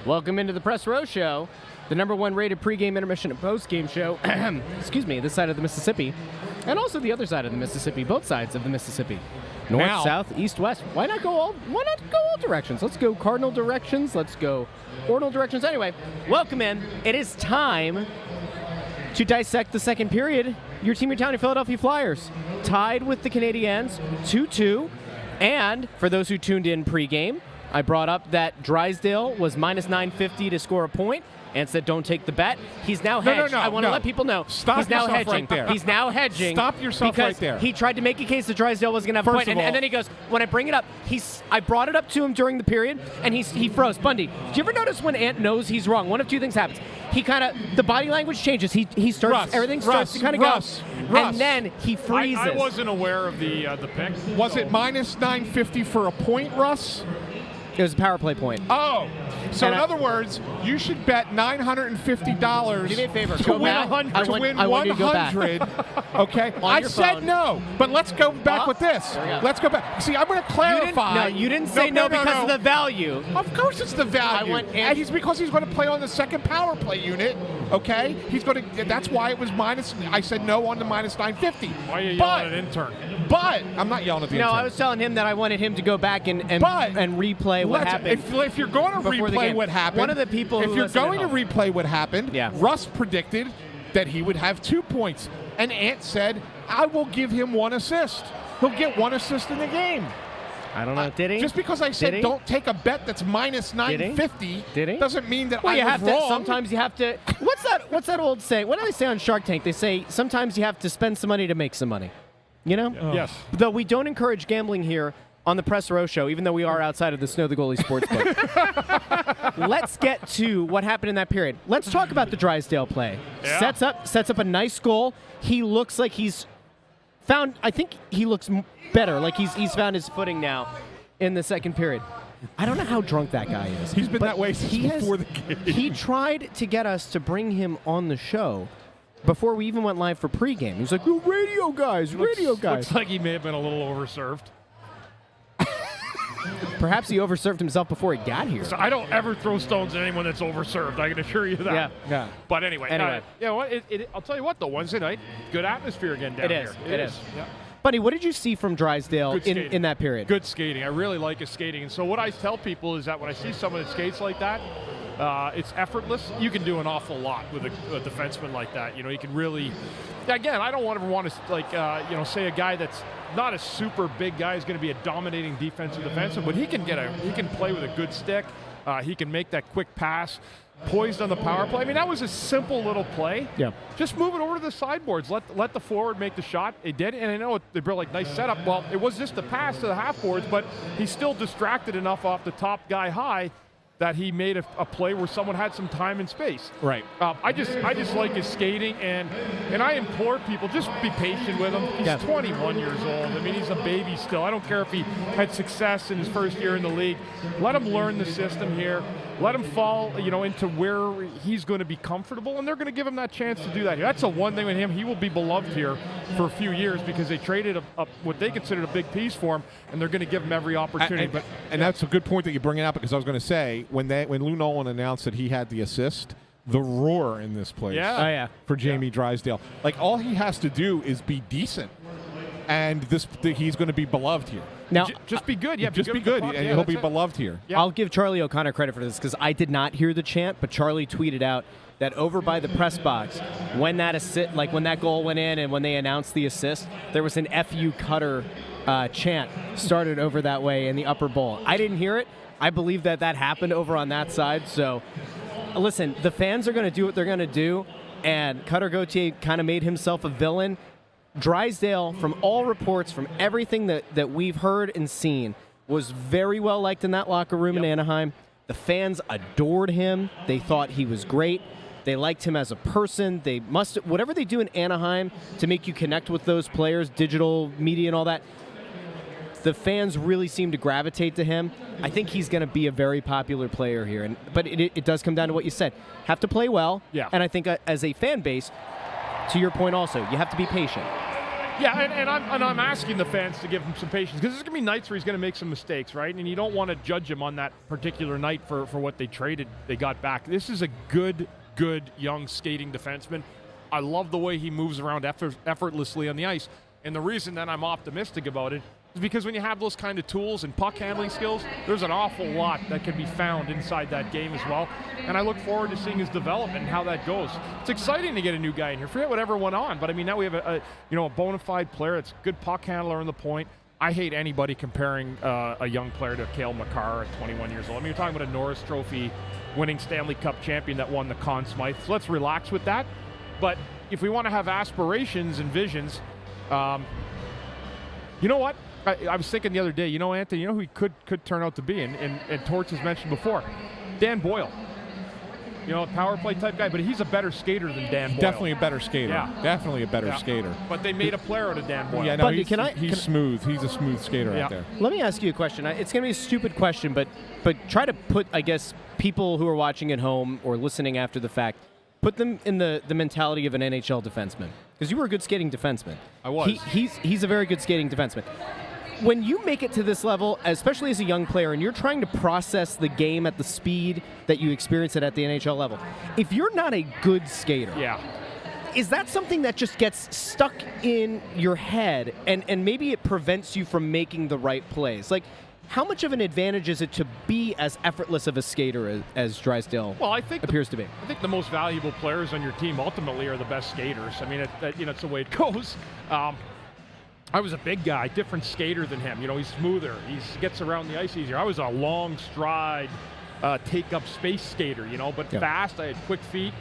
Welcome into the Press Row Show, the #1 rated pregame, intermission, and postgame show. Excuse me, this side of the Mississippi, and also the other side of the Mississippi. Both sides of the Mississippi, north,
Now,
south, east, west. Why not go all directions? Let's go cardinal directions. Let's go ordinal directions. Anyway, welcome in. It is time to dissect the second period. Your team, your town, your Philadelphia Flyers, tied with the Canadiens, 2-2. And for those who tuned in pregame, I brought up that Drysdale was minus 950 to score a point and said don't take the bet. He's now hedged. I want to let people know.
Stop
he's now
yourself
hedging.
right there.
He's now hedging.
Stop yourself
because
right there.
He tried to make a case that Drysdale was going to have a point. And then he goes, when I bring it up, I brought it up to him during the period, and he froze. Bundy, do you ever notice when Ant knows he's wrong? One of two things happens. He kind of, the body language changes. He starts, everything starts to kind of go. And then he freezes.
I wasn't aware of the pick.
Was it minus 950 for a point, Russ?
It was a power play point.
Oh, so
And
in other words, you should bet $950
Do me a favor.
to
Go
win,
back.
to win
I want you to go back.
100. Okay, I
your
said
phone.
no, but let's go back with this.
There we go.
Let's go back. See, I'm going to clarify.
You didn't say no because of the value.
Of course, it's the value. And because he's going to play on the second power play unit. Okay, he's going to. That's why it was minus. I said no on the minus 950.
Why are you yelling at an intern?
But I'm not yelling at the intern.
No, I was telling him that I wanted him to go back and replay what happened.
If you're going to
before the
replay
game.
what happened,
One of the people
if
who
you're
listen at
going to
home.
replay what happened,
Yeah.
Russ predicted that he would have 2 points, and Ant said, "I will give him 1 assist. He'll get 1 assist in the game."
I don't know. Did he?
Just because I
Did
said
he?
don't take a bet that's minus 950
Did he?
doesn't mean that
Well,
I
you
was
have
wrong.
to. Sometimes you have to. What's that old saying? What do they say on Shark Tank? They say sometimes you have to spend some money to make some money. You know?
Yes.
Though we don't encourage gambling here on the Press Row Show, even though we are outside of the Snow the Goalie Sportsbook. Let's get to what happened in that period. Let's talk about the Drysdale play.
Yeah.
Sets up a nice goal. He looks like he's found. I think he looks better. Like he's found his footing now in the second period. I don't know how drunk that guy is.
He's been
but
that way since before the game.
He tried to get us to bring him on the show before we even went live for pregame. He was like, "Oh, radio guys."
Looks like he may have been a little overserved.
Perhaps he overserved himself before he got here.
So I don't ever throw stones at anyone that's overserved. I can assure you that.
Yeah.
But anyway. You know what? I'll tell you what, though. Wednesday night, good atmosphere again down here.
It is.
Yeah.
Buddy, what did you see from Drysdale
Good skating.
in that period?
Good skating. I really like his skating. And so what I tell people is that when I see someone that skates like that, it's effortless. You can do an awful lot with a defenseman like that. You know, you can really. Again, I don't ever want to say a guy that's not a super big guy is going to be a dominating defensive defenseman, but he can play with a good stick. He can make that quick pass. Poised on the power play. I mean, that was a simple little play.
Yeah.
Just move it over to the sideboards. Let the forward make the shot. They did, and I know they built like nice setup. Well, it was just a pass to the half boards, but he's still distracted enough off the top guy high that he made a play where someone had some time and space.
Right.
I just like his skating, and I implore people, just be patient with him. He's 21 years old. I mean, he's a baby still. I don't care if he had success in his first year in the league. Let him learn the system here. Let him fall, into where he's going to be comfortable, and they're going to give him that chance to do that. That's the one thing with him. He will be beloved here for a few years because they traded what they considered a big piece for him, and they're going to give him every opportunity.
And that's a good point that you bring it up because I was going to say when Lou Nolan announced that he had the assist, the roar in this place for Jamie Drysdale. Like all he has to do is be decent, and he's going to be beloved here.
Now, just be good. Yeah,
just be good, and he'll be beloved here.
Yeah. I'll give Charlie O'Connor credit for this because I did not hear the chant, but Charlie tweeted out that over by the press box, when that goal went in and when they announced the assist, there was an "F.U. Cutter" chant started over that way in the upper bowl. I didn't hear it. I believe that happened over on that side. So, listen, the fans are going to do what they're going to do, and Cutter Gauthier kind of made himself a villain. Drysdale, from all reports, from everything that we've heard and seen, was very well liked in that locker room in Anaheim. The fans adored him. They thought he was great. They liked him as a person. Whatever they do in Anaheim to make you connect with those players, digital media and all that, the fans really seem to gravitate to him. I think he's going to be a very popular player here. But it does come down to what you said. Have to play well.
Yeah.
And I think as a fan base, to your point also, you have to be patient.
Yeah, and I'm asking the fans to give him some patience because there's going to be nights where he's going to make some mistakes, right? And you don't want to judge him on that particular night for what they got back. This is a good young skating defenseman. I love the way he moves around effortlessly on the ice. And the reason that I'm optimistic about it is because when you have those kind of tools and puck handling skills, there's an awful lot that can be found inside that game as well. And I look forward to seeing his development and how that goes. It's exciting to get a new guy in here. Forget whatever went on, but I mean now we have a bona fide player that's a good puck handler on the point. I hate anybody comparing a young player to Cale Makar at 21 years old. I mean, you're talking about a Norris Trophy winning Stanley Cup champion that won the Conn Smythe. So let's relax with that. But if we want to have aspirations and visions, you know what? I was thinking the other day, Anthony, who he could turn out to be, and Torch has mentioned before, Dan Boyle. A power play type guy, but he's a better skater than Dan Boyle.
Definitely a better skater.
Yeah.
Definitely a better skater.
But they made a player out of Dan Boyle.
Yeah, no,
Bundy,
he's smooth. He's a smooth skater out there.
Let me ask you a question. It's going to be a stupid question, but try to put, I guess, people who are watching at home or listening after the fact, put them in the mentality of an NHL defenseman. Because you were a good skating defenseman.
I was.
He's a very good skating defenseman. When you make it to this level, especially as a young player, and you're trying to process the game at the speed that you experience it at the NHL level, if you're not a good skater, is that something that just gets stuck in your head and maybe it prevents you from making the right plays? Like, how much of an advantage is it to be as effortless of a skater as Drysdale appears to be?
I think the most valuable players on your team ultimately are the best skaters. I mean, it's the way it goes. I was a big guy, different skater than him. He's smoother. He gets around the ice easier. I was a long stride, take up space skater, but fast. I had quick feet,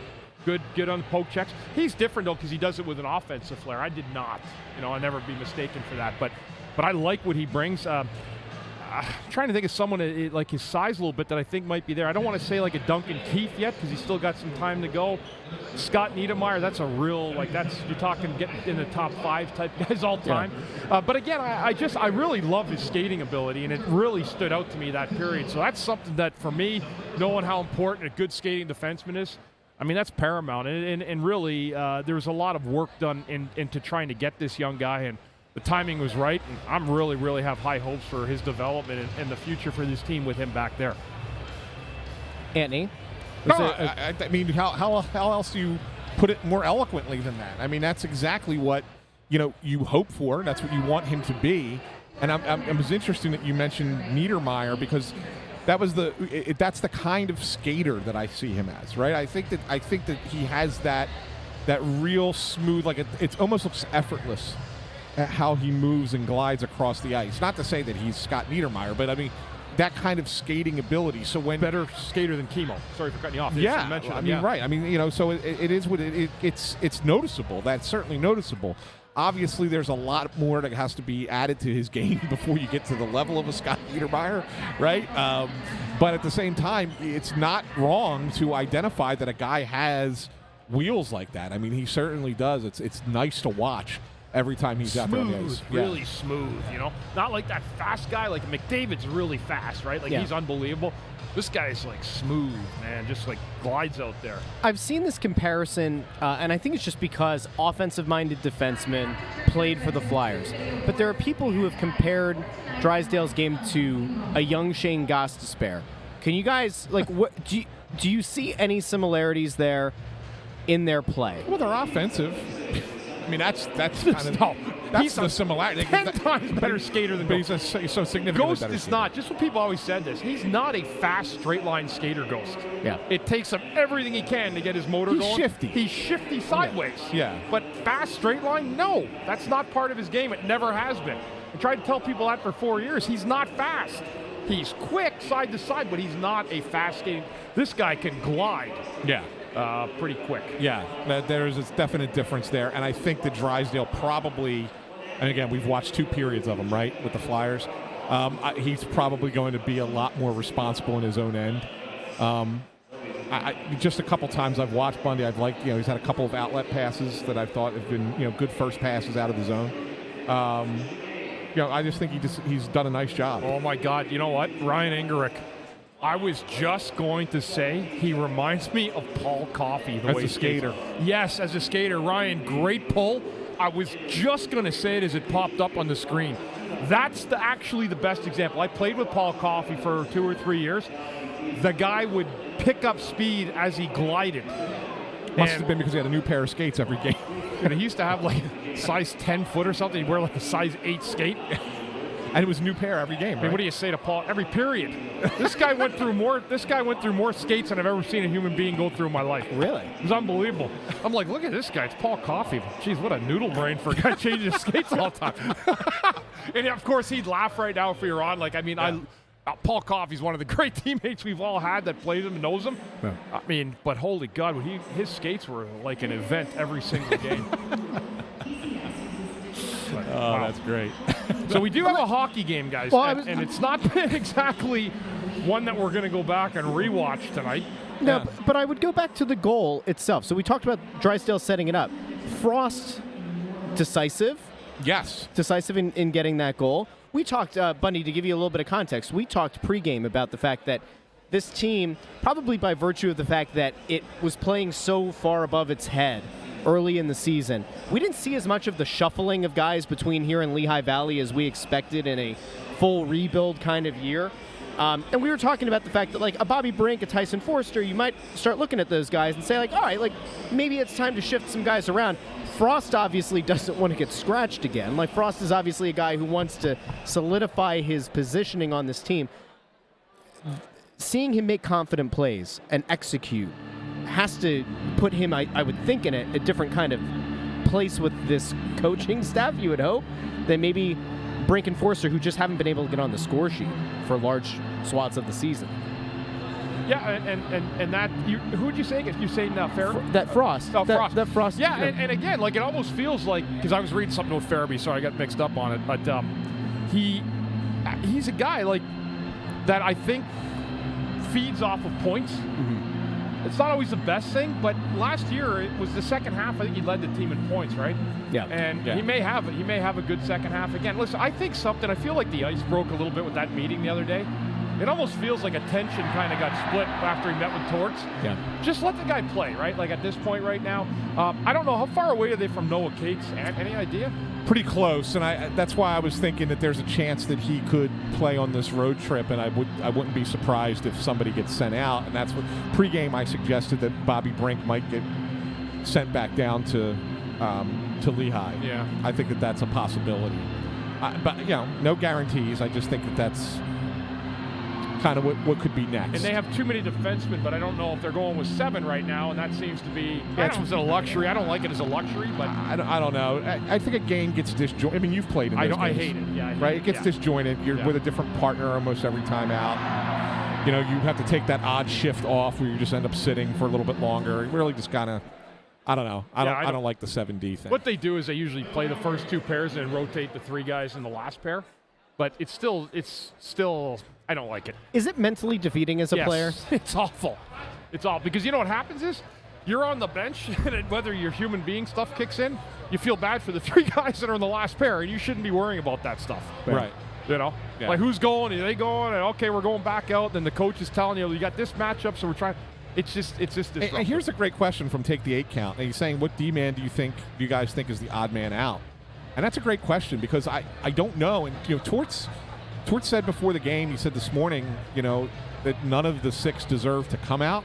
good on the poke checks. He's different though because he does it with an offensive flair. I did not. I'll never be mistaken for that. But I like what he brings. I'm trying to think of someone like his size a little bit that I think might be there. I don't want to say like a Duncan Keith yet because he's still got some time to go. Scott Niedermayer, that's a real, you're talking getting in the top 5 type guys all time. Yeah. But again, I really love his skating ability, and it really stood out to me that period. So that's something that for me, knowing how important a good skating defenseman is, I mean, that's paramount. And really, there's a lot of work done into trying to get this young guy, and the timing was right, and I'm really have high hopes for his development and the future for this team with him back there.
Anthony?
No, I mean, how else do you put it more eloquently than that? I mean, that's exactly what you hope for. That's what you want him to be. And it was interesting that you mentioned Niedermayer because that's the kind of skater that I see him as, right? I think that he has that real smooth, it almost looks effortless at how he moves and glides across the ice. Not to say that he's Scott Niedermayer, but I mean that kind of skating ability. So when
better skater than Chemo. Sorry for cutting you off.
Right. I mean, so it is what it's noticeable. That's certainly noticeable. Obviously, there's a lot more that has to be added to his game before you get to the level of a Scott Niedermayer, right? But at the same time, it's not wrong to identify that a guy has wheels like that. I mean, he certainly does. It's nice to watch every time he's out there on the ice.
Really smooth, Not like that fast guy. Like McDavid's really fast, right? He's unbelievable. This guy's smooth, man, just glides out there.
I've seen this comparison, and I think it's just because offensive-minded defensemen played for the Flyers. But there are people who have compared Drysdale's game to a young Shane Gostisbehere. Can you guys, what do you see any similarities there in their play?
Well, they're offensive. I mean, that's kind of that's the similarity.
10 times better skater than Ghost.
He's so significantly
Ghost
better
is
skater.
not. Just when people always said this, he's not a fast straight line skater. Ghost.
Yeah.
It takes him everything he can to get his motor going.
Shifty.
He's shifty sideways.
Yeah.
But fast straight line, no, that's not part of his game. It never has been. I tried to tell people that for 4 years. He's not fast. He's quick side to side, but he's not a fast skating. This guy can glide.
Yeah.
Pretty quick.
Yeah, there's a definite difference there, and I think that Drysdale probably, and again, we've watched 2 periods of him, right, with the Flyers. He's probably going to be a lot more responsible in his own end. Just a couple times I've watched Bundy, I've liked, he's had a couple of outlet passes that I've thought have been, good first passes out of the zone. I just think he's done a nice job.
Oh my God! You know what? Ryan Ingerick. I was just going to say he reminds me of Paul Coffey.
As a skater.
Yes, as a skater. Ryan, great pull. I was just going to say it as it popped up on the screen. That's actually the best example. I played with Paul Coffey for 2 or 3 years. The guy would pick up speed as he glided.
Must have been because he had a new pair of skates every game.
And he used to have like size 10 foot or something. He'd wear like a size 8 skate.
And it was a new pair every game, right?
I mean, what do you say to Paul? Every period. This guy went through more skates than I've ever seen a human being go through in my life.
Really?
It was unbelievable. I'm like, look at this guy. It's Paul Coffey. Jeez, what a noodle brain for a guy changing his skates all the time. And of course, he'd laugh right now if we were on. Like, I mean, Paul Coffey's one of the great teammates we've all had that played him and knows him. Yeah. I mean, but holy God, his skates were like an event every single game.
Wow. That's great.
So we do have a hockey game, guys, and it's not exactly one that we're going to go back and rewatch tonight.
No, but I would go back to the goal itself. So we talked about Drysdale setting it up. Frost, decisive.
Yes.
Decisive in getting that goal. We talked, Bundy, to give you a little bit of context, we talked pregame about the fact that this team, probably by virtue of the fact that it was playing so far above its head early in the season, we didn't see as much of the shuffling of guys between here and Lehigh Valley as we expected in a full rebuild kind of year. And we were talking about the fact that, like, a Bobby Brink, a Tyson Forster, you might start looking at those guys and say, like, all right, like, maybe it's time to shift some guys around. Frost obviously doesn't want to get scratched again. Like, Frost is obviously a guy who wants to solidify his positioning on this team. Seeing him make confident plays and execute has to put him, I would think, in a different kind of place with this coaching staff, you would hope, than maybe Brink and Forster, who just haven't been able to get on the score sheet for large swaths of the season.
Yeah, and that, who would you say? You're saying Fargo?
That Frost.
Oh, Frost.
That Frost.
Yeah, and again, like, it almost feels like, because I was reading something with Farabee, so I got mixed up on it, but he's a guy, like, that I think feeds off of points. Mm-hmm. It's not always the best thing, but last year it was the second half. I think he led the team in points, right?
Yeah.
And he may have a good second half again. Listen, I feel like the ice broke a little bit with that meeting the other day. It almost feels like a tension kind of got split after he met with Torts.
Yeah.
Just let the guy play, right? Like, at this point right now, I don't know, how far away are they from Noah Cates? Any idea?
Pretty close, and that's why I was thinking that there's a chance that he could play on this road trip, and I wouldn't be surprised if somebody gets sent out. And that's what pregame I suggested that Bobby Brink might get sent back down to Lehigh.
Yeah,
I think that's a possibility, but no guarantees. I just think that's kind of what could be next.
And they have too many defensemen, but I don't know if they're going with 7 right now, and that seems to be, it's a luxury. I don't like it as a luxury, but
I don't know. I think a game gets disjointed. I mean, you've played in those games.
I hate it. Yeah,
right? It gets disjointed. You're with a different partner almost every time out. You have to take that odd shift off where you just end up sitting for a little bit longer. It really just kind of, I don't know. I don't like the 7D thing.
What they do is they usually play the first 2 pairs and then rotate the 3 guys in the last pair. But it's still, I don't like it.
Is it mentally defeating as a player?
It's awful. It's awful. Because you know what happens is, you're on the bench, and whether your human being stuff kicks in, you feel bad for the 3 guys that are in the last pair, and you shouldn't be worrying about that stuff.
Right.
Like, who's going? Are they going? And okay, we're going back out. Then the coach is telling you got this matchup, so we're trying. It's just disruptive.
And here's a great question from Take the 8 Count. And he's saying, what D-man do you guys think is the odd man out? And that's a great question, because I don't know. And Torts said before the game, he said this morning, that none of the 6 deserve to come out.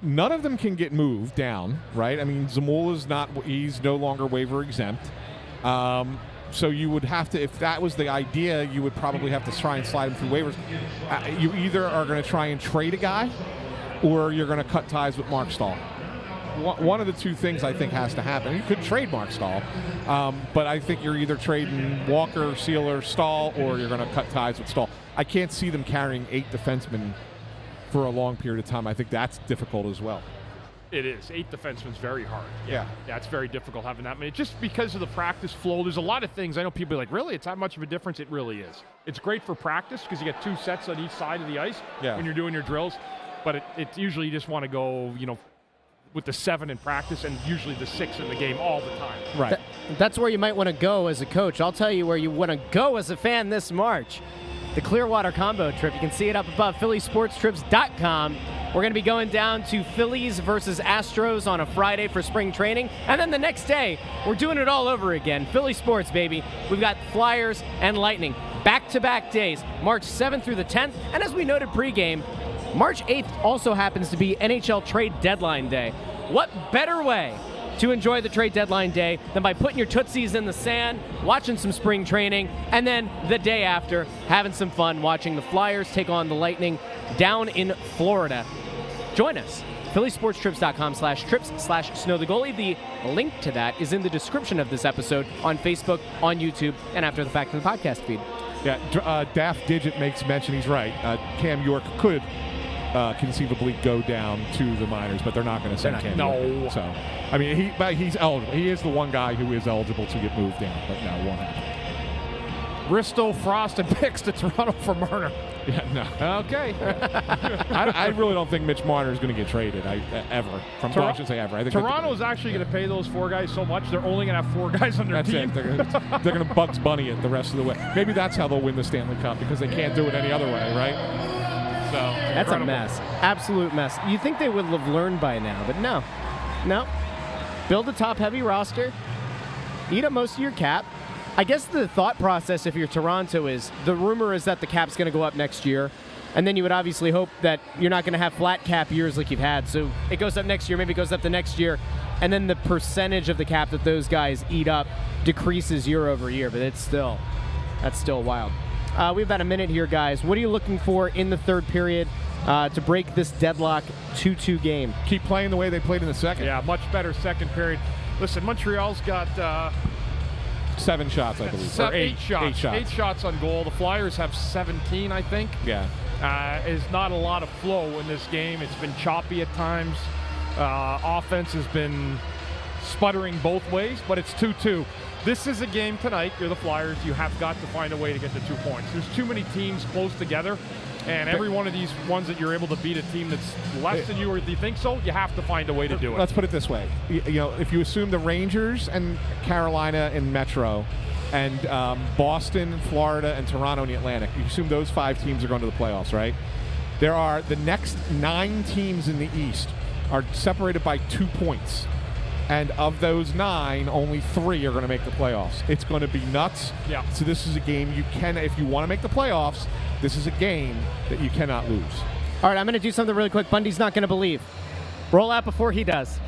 None of them can get moved down, right? I mean, Zamula's he's no longer waiver exempt. So you would have to, if that was the idea, you would probably have to try and slide him through waivers. You either are going to try and trade a guy, or you're going to cut ties with Mark Stahl. One of the 2 things I think has to happen. You could trade Mark Stahl, but I think you're either trading Walker, Sealer, Stahl, or you're going to cut ties with Stahl. I can't see them carrying 8 defensemen for a long period of time. I think that's difficult as well.
It is. 8 defensemen is very hard.
Yeah,
it's very difficult having that many. Just because of the practice flow, there's a lot of things. I know people are like, really? It's that much of a difference? It really is. It's great for practice because you get 2 sets on each side of the ice when you're doing your drills. But it usually you just want to go, with the 7 in practice and usually the 6 in the game all the time.
Right.
That's where you might want to go as a coach. I'll tell you where you want to go as a fan this March. the Clearwater combo trip. You can see it up above, phillysportstrips.com. We're going to be going down to Phillies versus Astros on a Friday for spring training. And then the next day, we're doing it all over again. Philly sports, baby. We've got Flyers and Lightning. Back-to-back days, March 7th through the 10th. And as we noted pregame, March 8th also happens to be NHL trade deadline day. What better way to enjoy the trade deadline day than by putting your tootsies in the sand, watching some spring training, and then the day after, having some fun watching the Flyers take on the Lightning down in Florida. Join us. phillysportstrips.com/trips/Snow The Goalie. The link to that is in the description of this episode on Facebook, on YouTube, and after the fact in the podcast feed.
Yeah, Daft Digit makes mention, he's right. Cam York could conceivably go down to the minors, but they're not going to send Cam York. So, I mean, he's eligible. He is the one guy who is eligible to get moved down, but no, won't happen.
Bristol, Frost, and picks to Toronto for Marner.
Yeah, no.
Okay.
I really don't think Mitch Marner is going to get traded ever. I shouldn't say ever. I think
Toronto's actually going to pay those 4 guys so much they're only going to have 4 guys on their team.
It. They're going to Bugs Bunny it the rest of the way. Maybe that's how they'll win the Stanley Cup, because they can't do it any other way, right? So
that's incredible. A mess. Absolute mess. You think they would have learned by now, but no. Build a top-heavy roster. Eat up most of your cap. I guess the thought process, if you're Toronto, is the rumor is that the cap's going to go up next year, and then you would obviously hope that you're not going to have flat cap years like you've had. So it goes up next year, maybe it goes up the next year, and then the percentage of the cap that those guys eat up decreases year over year. But that's still wild. We have about a minute here, guys. What are you looking for in the third period to break this deadlock 2-2 game?
Keep playing the way they played in the second.
Yeah, much better second period. Listen, Montreal's got
7 shots, I believe.
8 shots. 8 shots on goal. The Flyers have 17, I think.
Yeah.
Is not a lot of flow in this game. It's been choppy at times. Offense has been sputtering both ways, but it's 2-2. This is a game tonight. You're the Flyers. You have got to find a way to get the 2 points. There's too many teams close together, and every one of these ones that you're able to beat a team that's less than you or you think so, you have to find a way to do it.
Let's put it this way. If you assume the Rangers and Carolina and Metro and Boston, Florida, and Toronto in the Atlantic, you assume those 5 teams are going to the playoffs, right? There are the next 9 teams in the East are separated by 2 points. And of those 9, only 3 are going to make the playoffs. It's going to be nuts.
Yeah.
So this is a game you can, if you want to make the playoffs, this is a game that you cannot lose.
All right, I'm going to do something really quick. Bundy's not going to believe. Roll out before he does.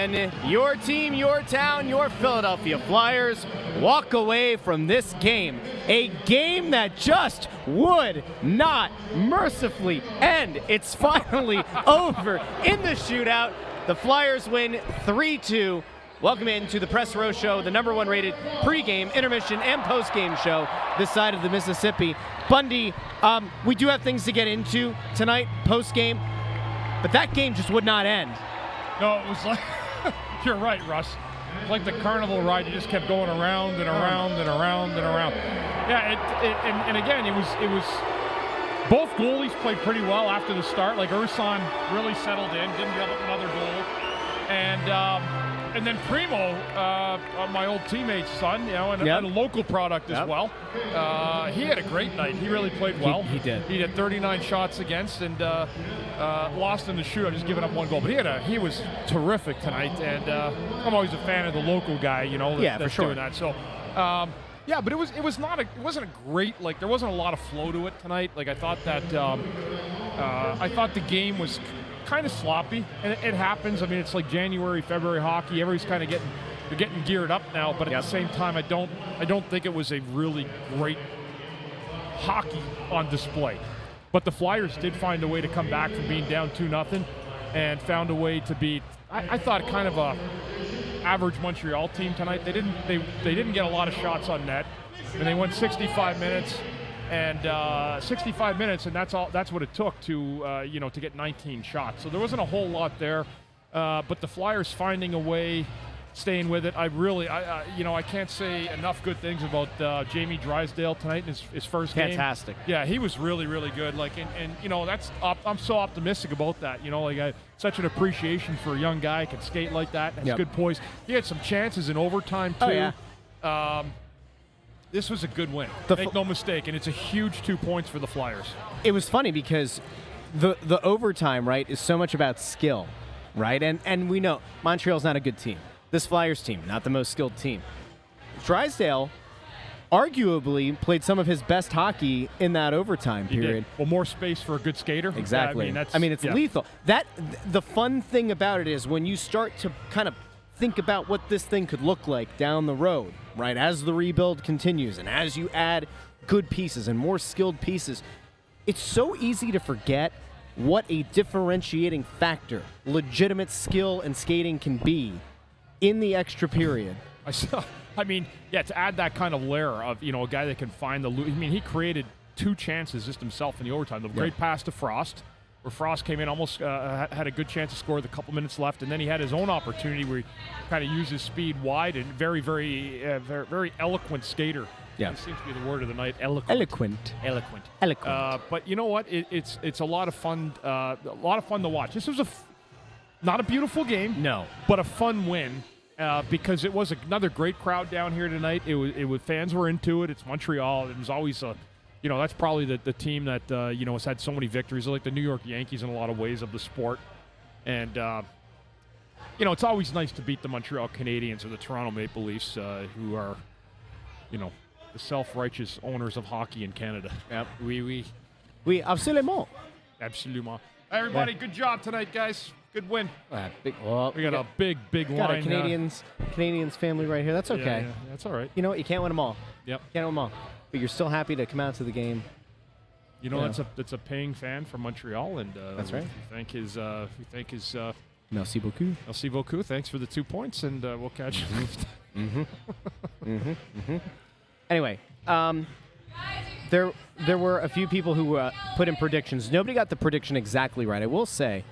Can your team, your town, your Philadelphia Flyers walk away from this game? A game that just would not mercifully end. It's finally over in the shootout. The Flyers win 3-2. Welcome into the Press Row Show, the #1 rated pregame, intermission, and postgame show this side of the Mississippi. Bundy, we do have things to get into tonight, postgame, but that game just would not end.
No, it was like, you're right, Russ. It was like the carnival ride. You just kept going around and around and around and around. Yeah, and again, it was both goalies played pretty well after the start. Like Ursan really settled in, didn't give up another goal. And then Primo, my old teammate's son, and a local product as well. He had a great night. He really played well.
He did.
He had 39 shots against and lost in the shootout, just giving up one goal. But he was terrific tonight. And I'm always a fan of the local guy, that's
for sure.
doing that. So. But it wasn't a great, there wasn't a lot of flow to it tonight. Like I thought the game was kind of sloppy, and it happens. I mean, it's like January, February hockey. Everybody's kind of getting geared up now, but at the same time, I don't think it was a really great hockey on display. But the Flyers did find a way to come back from being down 2-0 and found a way to beat, I thought, kind of a average Montreal team tonight. They didn't get a lot of shots on net, and they went 65 minutes. And 65 minutes, and that's what it took to get 19 shots. So there wasn't a whole lot there, but the Flyers finding a way, staying with it. I can't say enough good things about Jamie Drysdale tonight in his first game.
Fantastic.
Yeah, he was really, really good. I'm so optimistic about that. Such an appreciation for a young guy who can skate like that. Has good poise. He had some chances in overtime too.
Oh, yeah.
This was a good win. Make no mistake, and it's a huge 2 points for the Flyers.
It was funny because the overtime, right, is so much about skill, right? And we know Montreal's not a good team. This Flyers team, not the most skilled team. Drysdale arguably played some of his best hockey in that overtime period.
Well, more space for a good skater.
Exactly. It's lethal. The fun thing about it is when you start to kind of think about what this thing could look like down the road, right? As the rebuild continues and as you add good pieces and more skilled pieces, it's so easy to forget what a differentiating factor legitimate skill and skating can be in the extra period.
To add that kind of layer of, a guy that can find the loop. I mean, he created 2 chances just himself in the overtime. The great pass to Frost, where Frost came in, almost had a good chance to score with a couple minutes left, and then he had his own opportunity where he kind of used his speed wide and very, very, very eloquent skater.
Yeah,
it seems to be the word of the night. Eloquent. But you know what? It's a lot of fun. A lot of fun to watch. This was not a beautiful game.
No,
but a fun win. Because it was another great crowd down here tonight. It was fans were into it. It's Montreal. It was always that's probably the team that has had so many victories. They're like the New York Yankees in a lot of ways of the sport. And it's always nice to beat the Montreal Canadiens or the Toronto Maple Leafs, who are the self-righteous owners of hockey in Canada.
Yep.
Oui,
absolument.
Everybody, good job tonight, guys. Good win. We got a big line.
Got a Canadiens family right here. That's okay.
Yeah, that's all right.
You know what? You can't win them all.
Yep.
Can't win them all. But you're still happy to come out to the game.
That's a paying fan from Montreal, and
that's right.
We thank his.
Merci beaucoup.
Merci beaucoup. Thanks for the 2 points, and we'll catch you.
Anyway, there were a few people who put in predictions. Nobody got the prediction exactly right. I will say,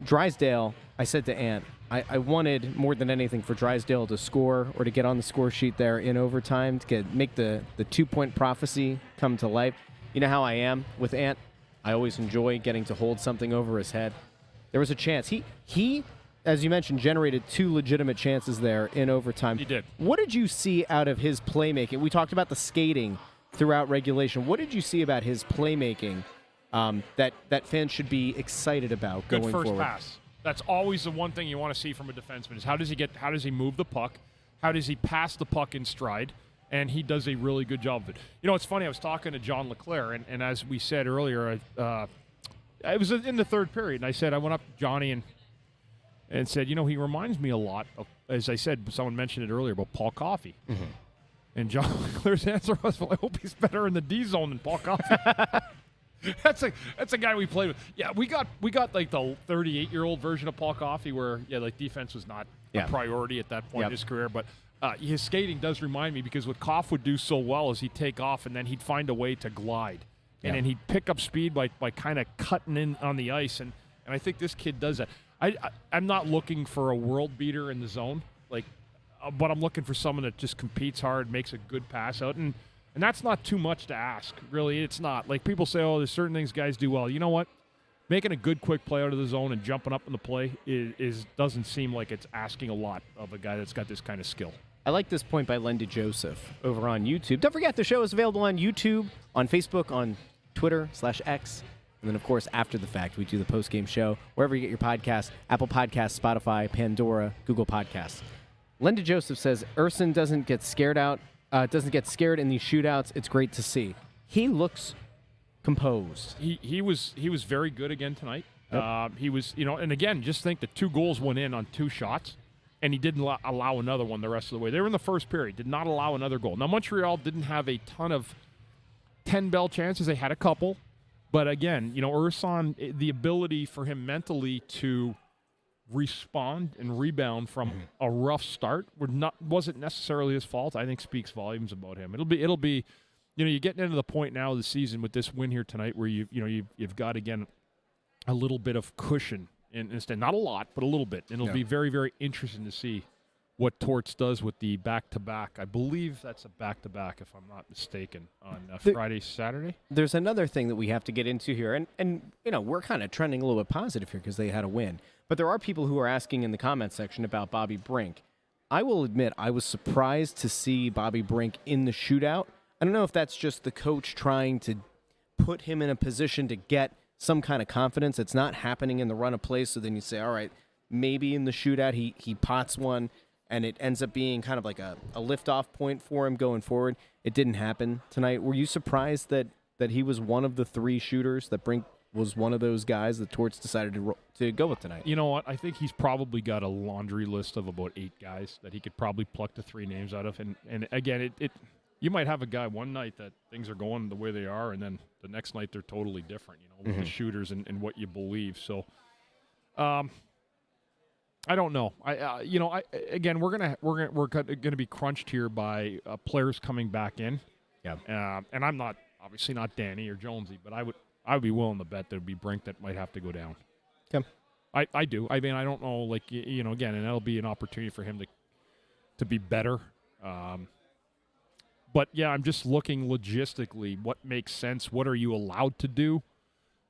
Drysdale, I said to Ant, I wanted more than anything for Drysdale to score or to get on the score sheet there in overtime to make the 2-point prophecy come to life. You know how I am with Ant. I always enjoy getting to hold something over his head. There was a chance. He, as you mentioned, generated 2 legitimate chances there in overtime.
He did.
What did you see out of his playmaking? We talked about the skating throughout regulation. What did you see about his playmaking that fans should be excited about going forward?
Good first pass. That's always the one thing you want to see from a defenseman is how does he move the puck? How does he pass the puck in stride? And he does a really good job of it. It's funny. I was talking to John LeClaire, and as we said earlier, it was in the third period, and I said I went up to Johnny and said, he reminds me a lot of, as I said, someone mentioned it earlier about Paul Coffey.
Mm-hmm.
And John Claire's answer was, well, I hope he's better in the D zone than Paul Coffey. That's a guy we played with. Yeah, we got like the 38-year-old version of Paul Coffey where, like defense was not a priority at that point in his career. But his skating does remind me because what Koff would do so well is he'd take off and then he'd find a way to glide. And then he'd pick up speed by kind of cutting in on the ice. And I think this kid does that. I'm not looking for a world beater in the zone, but I'm looking for someone that just competes hard, makes a good pass out. And that's not too much to ask, really. It's not. Like people say, there's certain things guys do well. You know what? Making a good quick play out of the zone and jumping up in the play doesn't seem like it's asking a lot of a guy that's got this kind of skill.
I like this point by Linda Joseph over on YouTube. Don't forget, the show is available on YouTube, on Facebook, on Twitter/X. And then, of course, after the fact, we do the post-game show wherever you get your podcasts, Apple Podcasts, Spotify, Pandora, Google Podcasts. Linda Joseph says, Urson doesn't get scared in these shootouts. It's great to see. He looks composed.
He was very good again tonight.
Yep.
He was, and again, just think that 2 goals went in on 2 shots, and he didn't allow another one the rest of the way. They were in the first period, did not allow another goal. Now, Montreal didn't have a ton of 10-bell chances. They had a couple. But again, Urson, the ability for him mentally to respond and rebound from a rough start wasn't necessarily his fault. I think speaks volumes about him. It'll be, you're getting into the point now of the season with this win here tonight where you've got again a little bit of cushion instead, not a lot, but a little bit. And it'll be very, very interesting to see what Torts does with the back-to-back. I believe that's a back-to-back, if I'm not mistaken, on Friday, Saturday.
There's another thing that we have to get into here, and we're kind of trending a little bit positive here because they had a win. But there are people who are asking in the comment section about Bobby Brink. I will admit I was surprised to see Bobby Brink in the shootout. I don't know if that's just the coach trying to put him in a position to get some kind of confidence. It's not happening in the run of play, so then you say, all right, maybe in the shootout he pots one, and it ends up being kind of like a lift-off point for him going forward. It didn't happen tonight. Were you surprised that he was one of the 3 shooters, that Brink was one of those guys that Torts decided to go with tonight?
You know what? I think he's probably got a laundry list of about 8 guys that he could probably pluck the 3 names out of. And again, you might have a guy one night that things are going the way they are, and then the next night they're totally different, with the shooters and what you believe. So, I don't know. Again, we're gonna be crunched here by players coming back in.
Yeah.
And I'm obviously not Danny or Jonesy, but I would be willing to bet there'd be Brink that might have to go down.
Okay.
I do. I mean, I don't know. Again, and that'll be an opportunity for him to be better. But yeah, I'm just looking logistically. What makes sense? What are you allowed to do?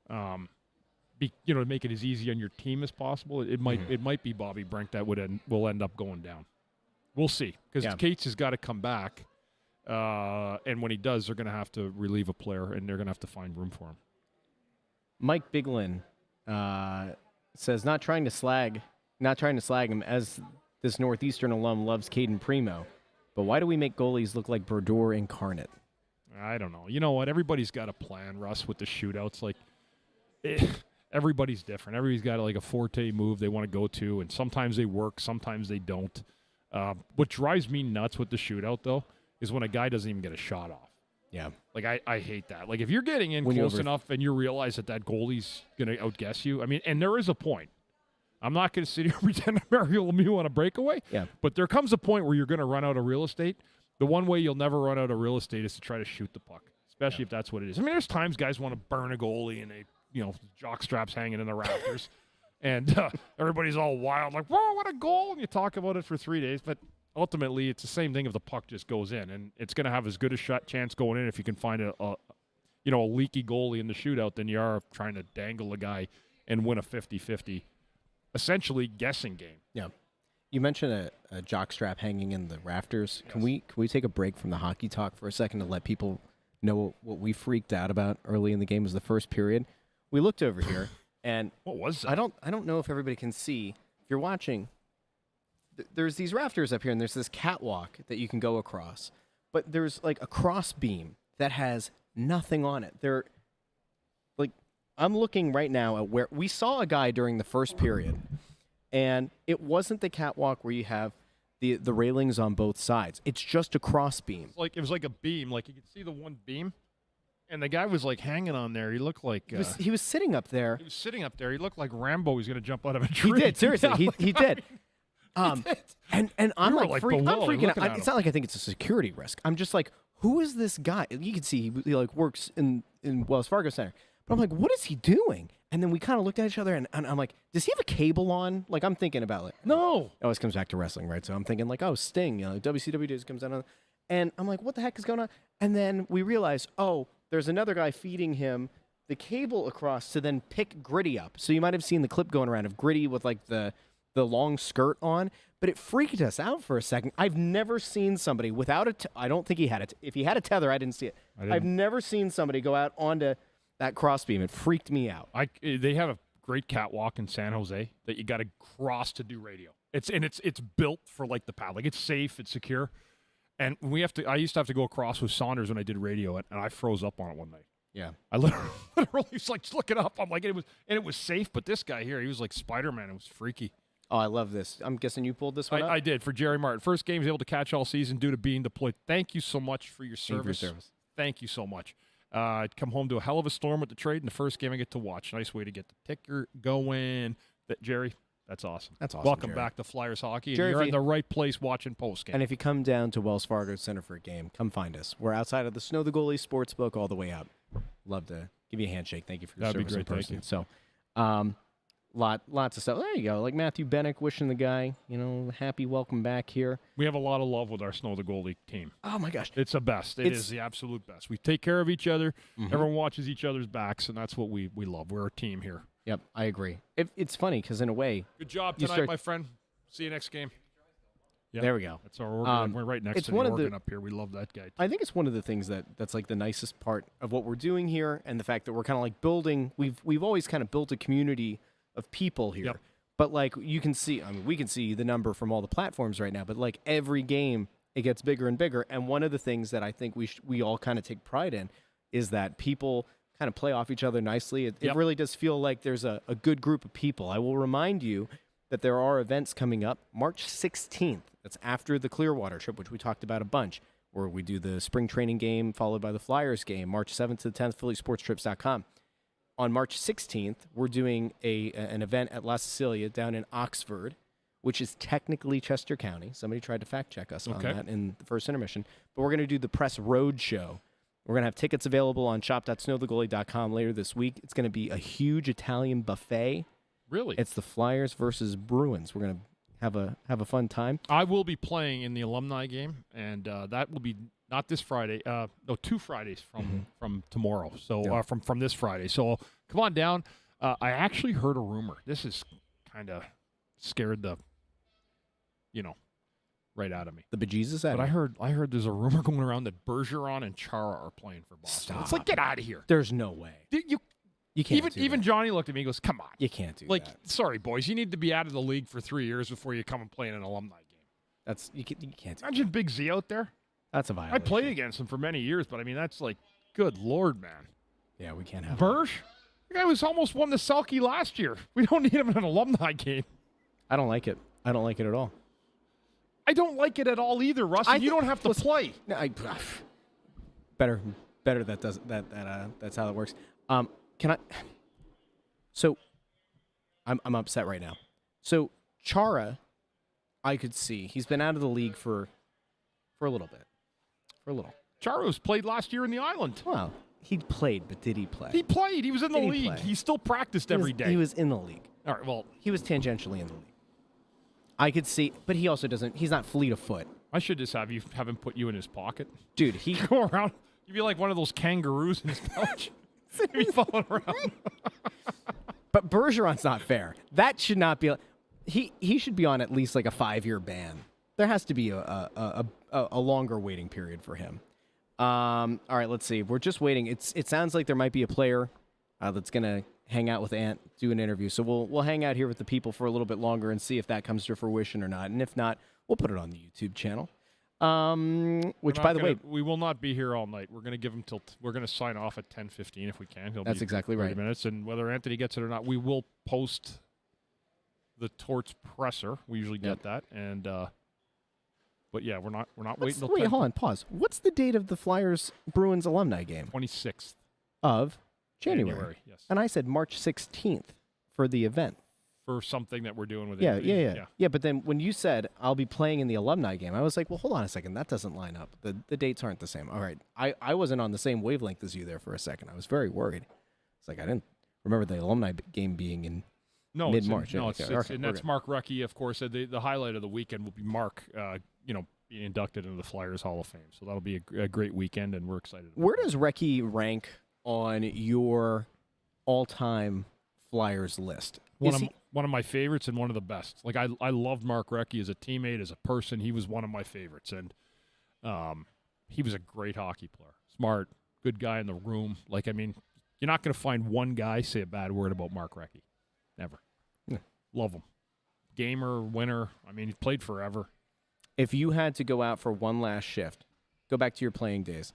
To make it as easy on your team as possible. It might be Bobby Brink that will end up going down. We'll see, because Cates has got to come back, and when he does, they're going to have to relieve a player, and they're going to have to find room for him.
Mike Biglin says, not trying to slag him, as this Northeastern alum loves Caden Primo, but why do we make goalies look like Brodeur incarnate?
I don't know. You know what? Everybody's got a plan, Russ, with the shootouts. Everybody's different. Everybody's got a forte move they want to go to, and sometimes they work, sometimes they don't. What drives me nuts with the shootout, though, is when a guy doesn't even get a shot off.
Yeah.
I hate that. If you're getting in close enough and you realize that goalie's going to outguess you, and there is a point. I'm not going to sit here and pretend I'm Mario Lemieux on a breakaway, but there comes a point where you're going to run out of real estate. The one way you'll never run out of real estate is to try to shoot the puck, especially if that's what it is. I mean, there's times guys want to burn a goalie and they jock straps hanging in the rafters, and everybody's all wild, whoa, what a goal, and you talk about it for 3 days, but ultimately it's the same thing if the puck just goes in, and it's going to have as good a shot chance going in if you can find a leaky goalie in the shootout than you are trying to dangle a guy and win a 50-50, essentially guessing game.
Yeah. You mentioned a jock strap hanging in the rafters.
Yes.
Can we take a break from the hockey talk for a second to let people know what we freaked out about early in the game? Was the first period. We looked over here, and
what was that?
I don't know if everybody can see. If you're watching, there's these rafters up here, and there's this catwalk that you can go across. But there's a cross beam that has nothing on it. I'm looking right now at where we saw a guy during the first period, And it wasn't the catwalk where you have the railings on both sides. It's just a cross beam.
It was like a beam. Like you could see the one beam, and the guy was like hanging on there. He looked like
He was sitting up there.
He was sitting up there. He looked like Rambo. He's going to jump out of a tree.
He did, seriously.
Yeah,
he did. And I'm
were,
like,
below
I'm freaking
looking
out.
at
It's
him.
not like I think it's a security risk. I'm just like, who is this guy? You can see he like works in Wells Fargo Center. But I'm like, what is he doing? And then we kind of looked at each other, and I'm like, does he have a cable on? Like, I'm thinking about it.
No.
It always comes back to wrestling, right? So I'm thinking like, oh, Sting, WCW days comes out. And I'm like, what the heck is going on? And then we realize, oh, there's another guy feeding him the cable across to then pick Gritty up. So you might have seen the clip going around of Gritty with like the long skirt on, but it freaked us out for a second. I've never seen somebody without I don't think he had it. If he had a tether, I didn't see it. I've never seen somebody go out onto that crossbeam. It freaked me out.
They have a great catwalk in San Jose that you got to cross to do radio. It's built for like the pad. Like it's safe, it's secure. And I used to have to go across with Saunders when I did radio, and I froze up on it one night.
Yeah.
I literally was like, just look it up. I'm like, it was safe, but this guy here, he was like Spider-Man. It was freaky.
Oh, I love this. I'm guessing you pulled this one up?
I did, for Jerry Martin. First game he was able to catch all season due to being deployed. Thank you so much for your service. Thank you so much. I'd come home to a hell of a storm with the trade, and the first game I get to watch. Nice way to get the ticker going. Jerry, that's awesome.
That's awesome,
Welcome
Jerry.
back to Flyers Hockey.
Jerry,
and you're in the right place watching Postgame.
And if you come down to Wells Fargo Center for a game, come find us. We're outside of the Snow the Goalie Sportsbook all the way out. Love to give you a handshake. Thank you for your
That'd be
service
great,
in person.
thank
So, lots of stuff. There you go. Like Matthew Bennick wishing the guy, happy welcome back here.
We have a lot of love with our Snow the Goalie team.
Oh, my gosh.
It's the best. It is the absolute best. We take care of each other. Everyone watches each other's backs, and that's what we love. We're a team here.
Yep, I agree. It's funny because in a way,
Good job tonight, my friend. See you next game. Yep.
There we go.
That's our organ. We're right next to the organ up here. We love that guy.
I think it's one of the things that's like the nicest part of what we're doing here, and the fact that we're kind of like building. We've always kind of built a community of people here.
Yep.
But like you can see, we can see the number from all the platforms right now. But like every game, it gets bigger and bigger. And one of the things that I think we all kind of take pride in is that people kind of play off each other nicely. It really does feel like there's a good group of people. I will remind you that there are events coming up March 16th. That's after the Clearwater trip, which we talked about a bunch, where we do the spring training game followed by the Flyers game, March 7th to the 10th, phillysportstrips.com. On March 16th, we're doing an event at La Cecilia down in Oxford, which is technically Chester County. Somebody tried to fact check us on that in the first intermission. But we're going to do the press road show. We're going to have tickets available on shop.snowthegoalie.com later this week. It's going to be a huge Italian buffet.
Really?
It's the Flyers versus Bruins. We're going to have a fun time.
I will be playing in the alumni game, and that will be not this Friday. No, 2 Fridays from tomorrow. So from this Friday. So come on down. I actually heard a rumor. This is kind of scared the, right out of me.
The bejesus out
But
of me.
I heard there's a rumor going around that Bergeron and Chara are playing for Boston. It's like, get out of here.
There's no way. You can't.
Even Johnny looked at me and goes, "Come on,
you can't do
that. Sorry, boys, you need to be out of the league for 3 years before you come and play in an alumni game."
You can't.
Imagine Big Z out there.
That's a violation.
I played against him for many years, but I mean that's like, good Lord, man.
Yeah, we can't have
Berge. The guy was almost won the Selke last year. We don't need him in an alumni game.
I don't like it. I don't like it at all.
I don't like it at all either, Russ. You don't have to play.
No, better that's how it works. Can I? So, I'm upset right now. So Chara, I could see he's been out of the league for a little bit,
Chara's played last year in the Island.
Well, he played, but did he play?
He played. He was in the league. He still practiced every day.
He was in the league.
All right. Well,
he was tangentially in the league. I could see, but he also doesn't. He's not fleet of foot.
I should just have him put you in his pocket,
dude. He
go around. You'd be like one of those kangaroos in his pouch. He'd be following around.
But Bergeron's not fair. That should not be. He should be on at least like a 5-year ban. There has to be a longer waiting period for him. All right, let's see. We're just waiting. It sounds like there might be a player that's gonna hang out with Ant, do an interview. So we'll hang out here with the people for a little bit longer and see if that comes to fruition or not. And if not, we'll put it on the YouTube channel. Which, by the way,
we will not be here all night. We're going to give him we're going to sign off at 10:15 if we can.
That's exactly right.
30 minutes, and whether Anthony gets it or not, we will post the Torts presser. We usually get that, and but yeah, we're not waiting until
Wait, hold on, pause. What's the date of the Flyers Bruins alumni game?
26th
Of January.
Yes,
And I said March 16th for the event.
for something that we're doing with
Yeah,
it.
yeah. But then when you said I'll be playing in the alumni game, I was like, well, hold on a second. That doesn't line up. The dates aren't the same. All right. I wasn't on the same wavelength as you there for a second. I was very worried. It's like I didn't remember the alumni game being in mid-March.
And that's Mark Recchi, of course. The highlight of the weekend will be Mark, being inducted into the Flyers Hall of Fame. So that'll be a great weekend, and we're excited.
Where does Recchi rank on your all-time Flyers list?
One of my favorites and one of the best. Like I loved Mark Recchi as a teammate, as a person. He was one of my favorites, and he was a great hockey player. Smart, good guy in the room. Like, I mean, you're not going to find one guy say a bad word about Mark Recchi. Never.
Yeah.
Love him. Gamer, winner. I mean, he played forever.
If you had to go out for one last shift, go back to your playing days,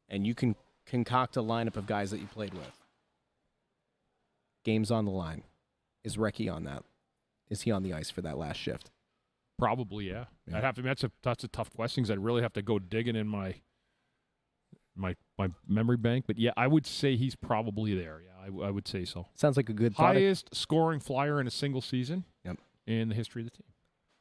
and you can concoct a lineup of guys that you played with, games on the line, is Recchi on that? Is he on the ice for that last shift?
Probably, yeah. I'd have to. That's a tough question because I'd really have to go digging in my memory bank. But yeah, I would say he's probably there. Yeah, I would say so.
Sounds like a good thought.
Highest scoring Flyer in a single season.
Yep.
In the history of the team.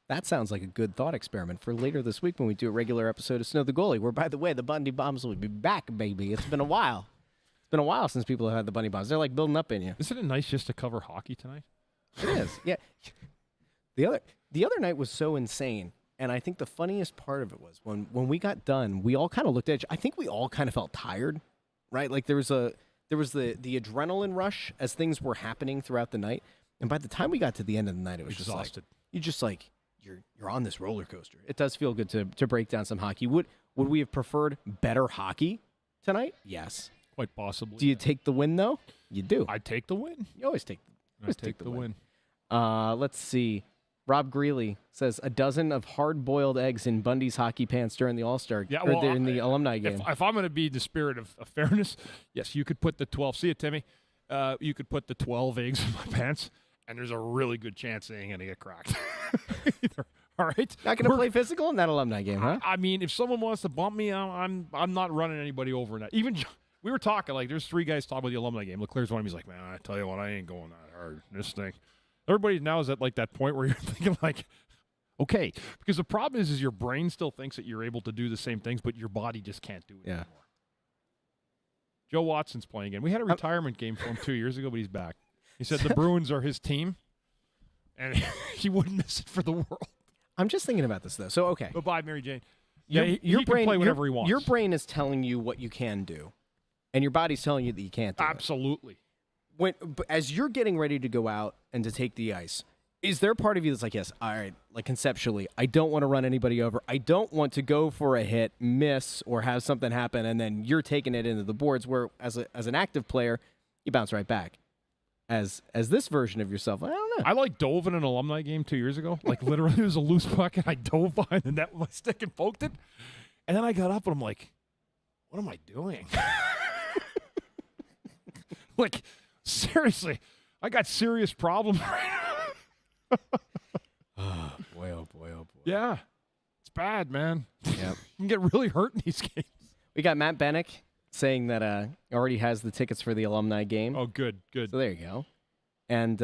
That sounds like a good thought experiment for later this week when we do a regular episode of Snow the Goalie, where, by the way, the Bundy Bombs will be back, baby. It's been a while. It's been a while since people have had the Bundy Bombs. They're like building up in you.
Isn't it nice just to cover hockey tonight?
It is, yeah. The other night was so insane, and I think the funniest part of it was when we got done, we all kind of looked at each. I think we all kind of felt tired, right? Like there was the adrenaline rush as things were happening throughout the night, and by the time we got to the end of the night, it was
exhausted.
You're on this roller coaster. It does feel good to break down some hockey. Would we have preferred better hockey tonight? Yes.
Quite possibly.
Do you take the win, though? You do.
I'd take the win.
You always take
the win.
Let's see. Rob Greeley says a dozen of hard-boiled eggs in Bundy's hockey pants during the All-Star in the alumni game.
If I'm going to be the spirit of fairness, yes, you could put the 12. See it, Timmy? You could put the 12 eggs in my pants, and there's a really good chance they ain't going to get cracked. Either. All right?
Not going to play physical in that alumni game, huh?
I mean, if someone wants to bump me, I'm not running anybody over in that. Even we were talking, like, there's three guys talking about the alumni game. Leclerc's one of them. He's like, man, I tell you what, I ain't going that hard. This thing. Everybody now is at, like, that point where you're thinking, like, okay. Because the problem is your brain still thinks that you're able to do the same things, but your body just can't do it anymore. Joe Watson's playing again. We had a retirement game for him 2 years ago, but he's back. He said the Bruins are his team, and he wouldn't miss it for the world.
I'm just thinking about this, though. So, okay.
Bye-bye, Mary Jane.
Your brain,
can play whatever he wants.
Your brain is telling you what you can do, and your body's telling you that you can't do it.
Absolutely.
As you're getting ready to go out and to take the ice, is there part of you that's like, yes, all right, like conceptually, I don't want to run anybody over. I don't want to go for a hit, miss, or have something happen, and then you're taking it into the boards where, as an active player, you bounce right back. As this version of yourself, I don't know.
I dove in an alumni game 2 years ago. Like, literally, it was a loose puck, and I dove behind the net with my stick and poked it. And then I got up, and I'm like, what am I doing? Like, seriously, I got serious problems right now.
Oh, boy, oh, boy, oh, boy.
Yeah. It's bad, man.
Yep.
You can get really hurt in these games.
We got Matt Bennick saying that already has the tickets for the alumni game.
Oh, good.
So there you go. And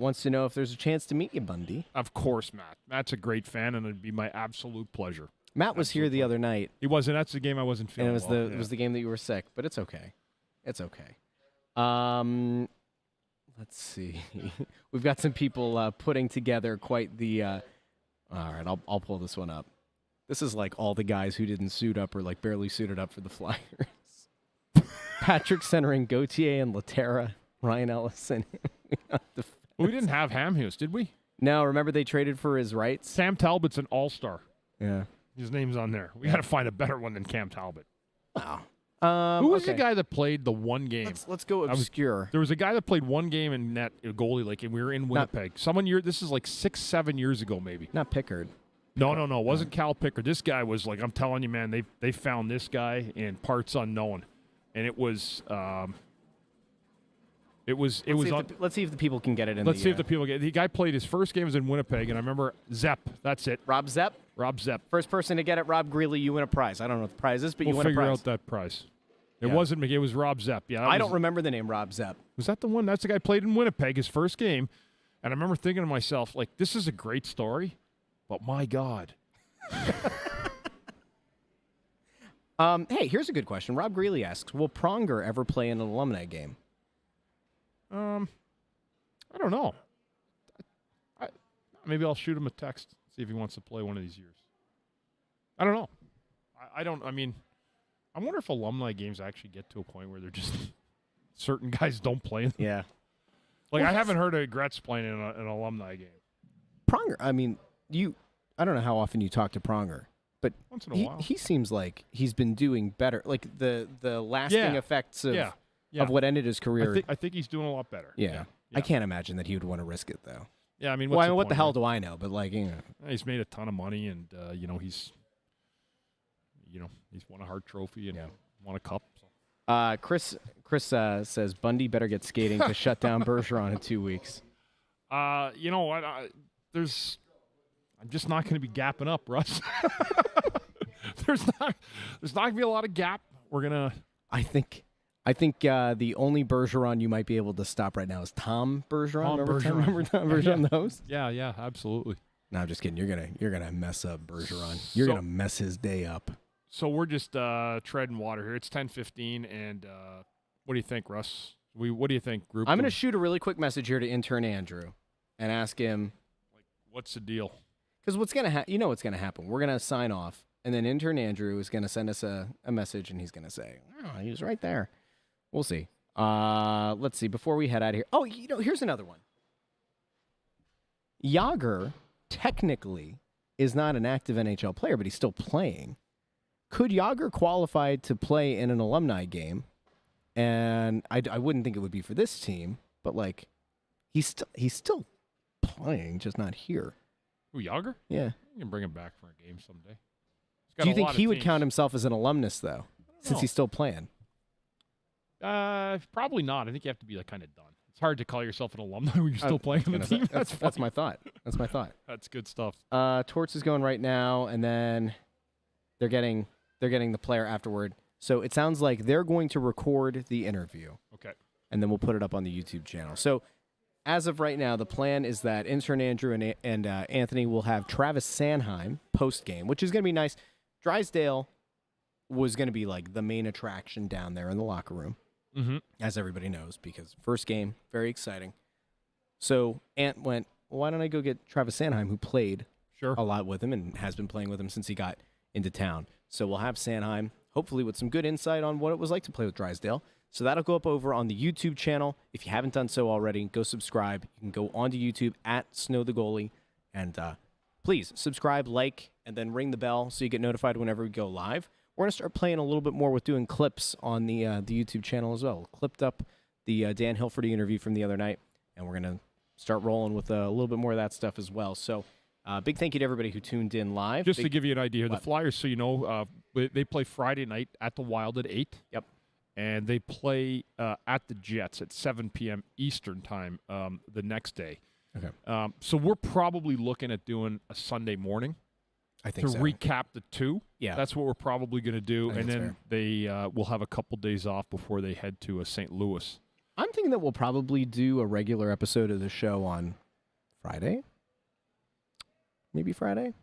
wants to know if there's a chance to meet you, Bundy.
Of course, Matt. Matt's a great fan, and it'd be my absolute pleasure.
Matt was here the other night.
He was, and that's the game I wasn't feeling.
And it was the game that you were sick, but it's okay. It's okay. Let's see. We've got some people putting together quite the. All right, I'll pull this one up. This is like all the guys who didn't suit up or like barely suited up for the Flyers. Patrick centering Gauthier and Laterra, Ryan Ellison.
We didn't have Hamhuis, did we?
No, remember they traded for his rights?
Sam Talbot's an all-star.
Yeah.
His name's on there. We got to find a better one than Cam Talbot.
Wow.
Who was the guy that played the one game?
Let's go obscure.
There was a guy that played one game in net, a goalie, like, and we were in Winnipeg. This is like 6-7 years ago, maybe.
Not Pickard.
No. It wasn't Cal Pickard. This guy was like, I'm telling you, man, they found this guy in parts unknown. And it was Let's
see if the people can get it in.
Let's see if the people get it. The guy played his first game was in Winnipeg, and I remember Zepp. That's it.
Rob Zepp.
First
person to get it, Rob Greeley, you win a prize. I don't know what the prize is, but you win a prize.
We'll figure out that prize. It wasn't McGee. It was Rob Zepp. Yeah,
I don't remember the name Rob Zepp.
Was that the one? That's the guy who played in Winnipeg, his first game. And I remember thinking to myself, like, this is a great story, but my God.
Hey, here's a good question. Rob Greeley asks, will Pronger ever play in an alumni game?
I don't know. Maybe I'll shoot him a text, see if he wants to play one of these years. I don't know. I wonder if alumni games actually get to a point where they're just certain guys don't play in them.
Yeah.
Like, I haven't heard of Gretz playing in an alumni game.
Pronger, I don't know how often you talk to Pronger, but
once in a while.
He seems like he's been doing better. Like, the lasting effects of what ended his career.
I think he's doing a lot better.
Yeah. I can't imagine that he would want to risk it, though.
Yeah,
what the hell do I know? But, like,
he's made a ton of money, and, he's won a Hart Trophy and won a cup. So.
Chris says Bundy better get skating to shut down Bergeron in 2 weeks.
You know what? I'm just not going to be gapping up, Russ. There's not going to be a lot of gap. We're gonna.
I think the only Bergeron you might be able to stop right now is Tom Bergeron. Remember Tom Bergeron? Those?
Yeah, absolutely.
No, I'm just kidding. You're gonna mess up Bergeron. You're gonna mess his day up.
So we're just treading water here. It's 10:15, and what do you think, Russ? What do you think, group?
I'm going to shoot a really quick message here to intern Andrew and ask him,
like, what's the deal?
Because what's going to what's going to happen. We're going to sign off, and then intern Andrew is going to send us a message, and he's going to say, "Oh, he was right there." We'll see. Let's see. Before we head out of here, here's another one. Jágr technically is not an active NHL player, but he's still playing. Could Jágr qualify to play in an alumni game? And I wouldn't think it would be for this team, but like he's still playing, just not here.
Who, Jágr?
Yeah.
You can bring him back for a game someday.
Do you think he would count himself as an alumnus though, since he's still playing?
Probably not. I think you have to be like kind of done. It's hard to call yourself an alumni when you're still playing on the team.
That's my thought. That's my thought.
That's good stuff.
Torts is going right now, and then they're getting the player afterward. So it sounds like they're going to record the interview.
Okay.
And then we'll put it up on the YouTube channel. So as of right now, the plan is that intern Andrew and Anthony will have Travis Sanheim post-game, which is going to be nice. Drysdale was going to be like the main attraction down there in the locker room, as everybody knows, because first game, very exciting. So Ant went, why don't I go get Travis Sanheim, who played a lot with him and has been playing with him since he got into town. So we'll have Sanheim, hopefully with some good insight on what it was like to play with Drysdale. So that'll go up over on the YouTube channel. If you haven't done so already, go subscribe. You can go onto YouTube at Snow The Goalie. And please subscribe, like, and then ring the bell so you get notified whenever we go live. We're going to start playing a little bit more with doing clips on the YouTube channel as well. Clipped up the Dan Hilferty interview from the other night, and we're going to start rolling with a little bit more of that stuff as well. So big thank you to everybody who tuned in live.
Just to give you an idea, the Flyers, so you know, they play Friday night at the Wild at 8.
Yep.
And they play at the Jets at 7 p.m. Eastern time the next day.
Okay.
So we're probably looking at doing a Sunday morning.
I think
to recap the two.
Yeah.
That's what we're probably going to do. And then
fair.
they will have a couple days off before they head to St. Louis.
I'm thinking that we'll probably do a regular episode of the show on Friday. Maybe Friday?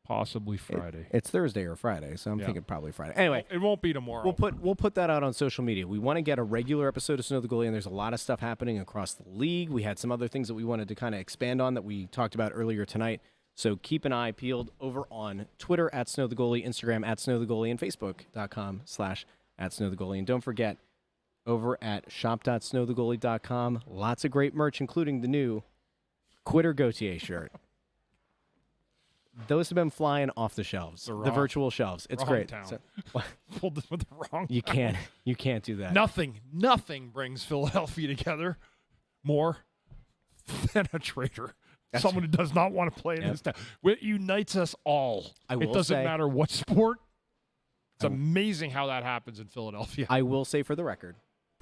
Possibly Friday.
It's Thursday or Friday, so I'm thinking probably Friday. Anyway,
it won't be tomorrow.
We'll put that out on social media. We want to get a regular episode of Snow the Goalie, and there's a lot of stuff happening across the league. We had some other things that we wanted to kind of expand on that we talked about earlier tonight. So keep an eye peeled over on Twitter at Snow the Goalie, Instagram at Snow the Goalie, and Facebook.com/@SnowTheGoalie. And don't forget, over at shop.snowthegoalie.com, lots of great merch, including the new Quitter Gauthier shirt. Those have been flying off the shelves, the virtual shelves. It's great.
So, pulled with the wrong.
You can't do that.
Nothing brings Philadelphia together more than a traitor. Someone who does not want to play in this town. It unites us all. It doesn't matter what sport. It's amazing how that happens in Philadelphia.
I will say for the record,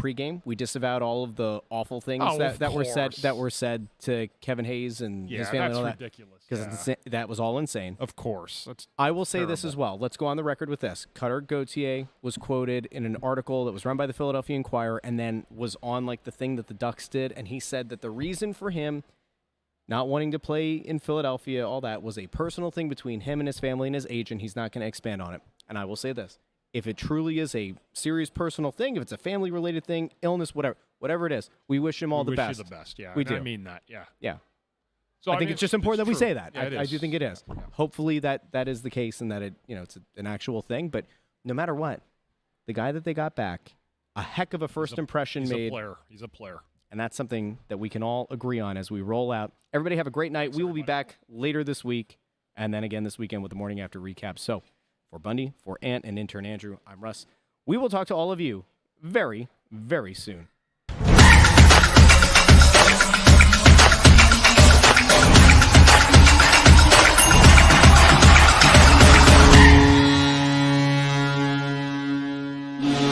pregame. We disavowed all of the awful things
Oh, of
that were
course.
said to Kevin Hayes and his family
that's
and all that.
ridiculous.
Because
Yeah.
that was all insane.
Of course. That's
I will say this
terrible.
as well. Let's go on the record with this. Cutter Gauthier was quoted in an article that was run by the Philadelphia Inquirer and then was on like the thing that the Ducks did, and he said that the reason for him not wanting to play in Philadelphia, all that, was a personal thing between him and his family and his agent. He's not going to expand on it. And I will say this. If it truly is a serious personal thing, if it's a family-related thing, illness, whatever it is, we wish him all
We
the
wish
best.
you the best, yeah.
We
and
do.
I mean that, yeah.
Yeah.
So
I think
mean,
it's just important that we
true.
say that.
Yeah, it
I
is.
do think it is.
Yeah.
Hopefully that is the case and that it's an actual thing. But no matter what, the guy that they got back, a heck of a first impression
He's
made.
a player. He's a player.
And that's something that we can all agree on as we roll out. Everybody have a great night. We will be back later this week and then again this weekend with the morning after recap. So for Bundy, for Ant and intern Andrew, I'm Russ. We will talk to all of you very, very soon.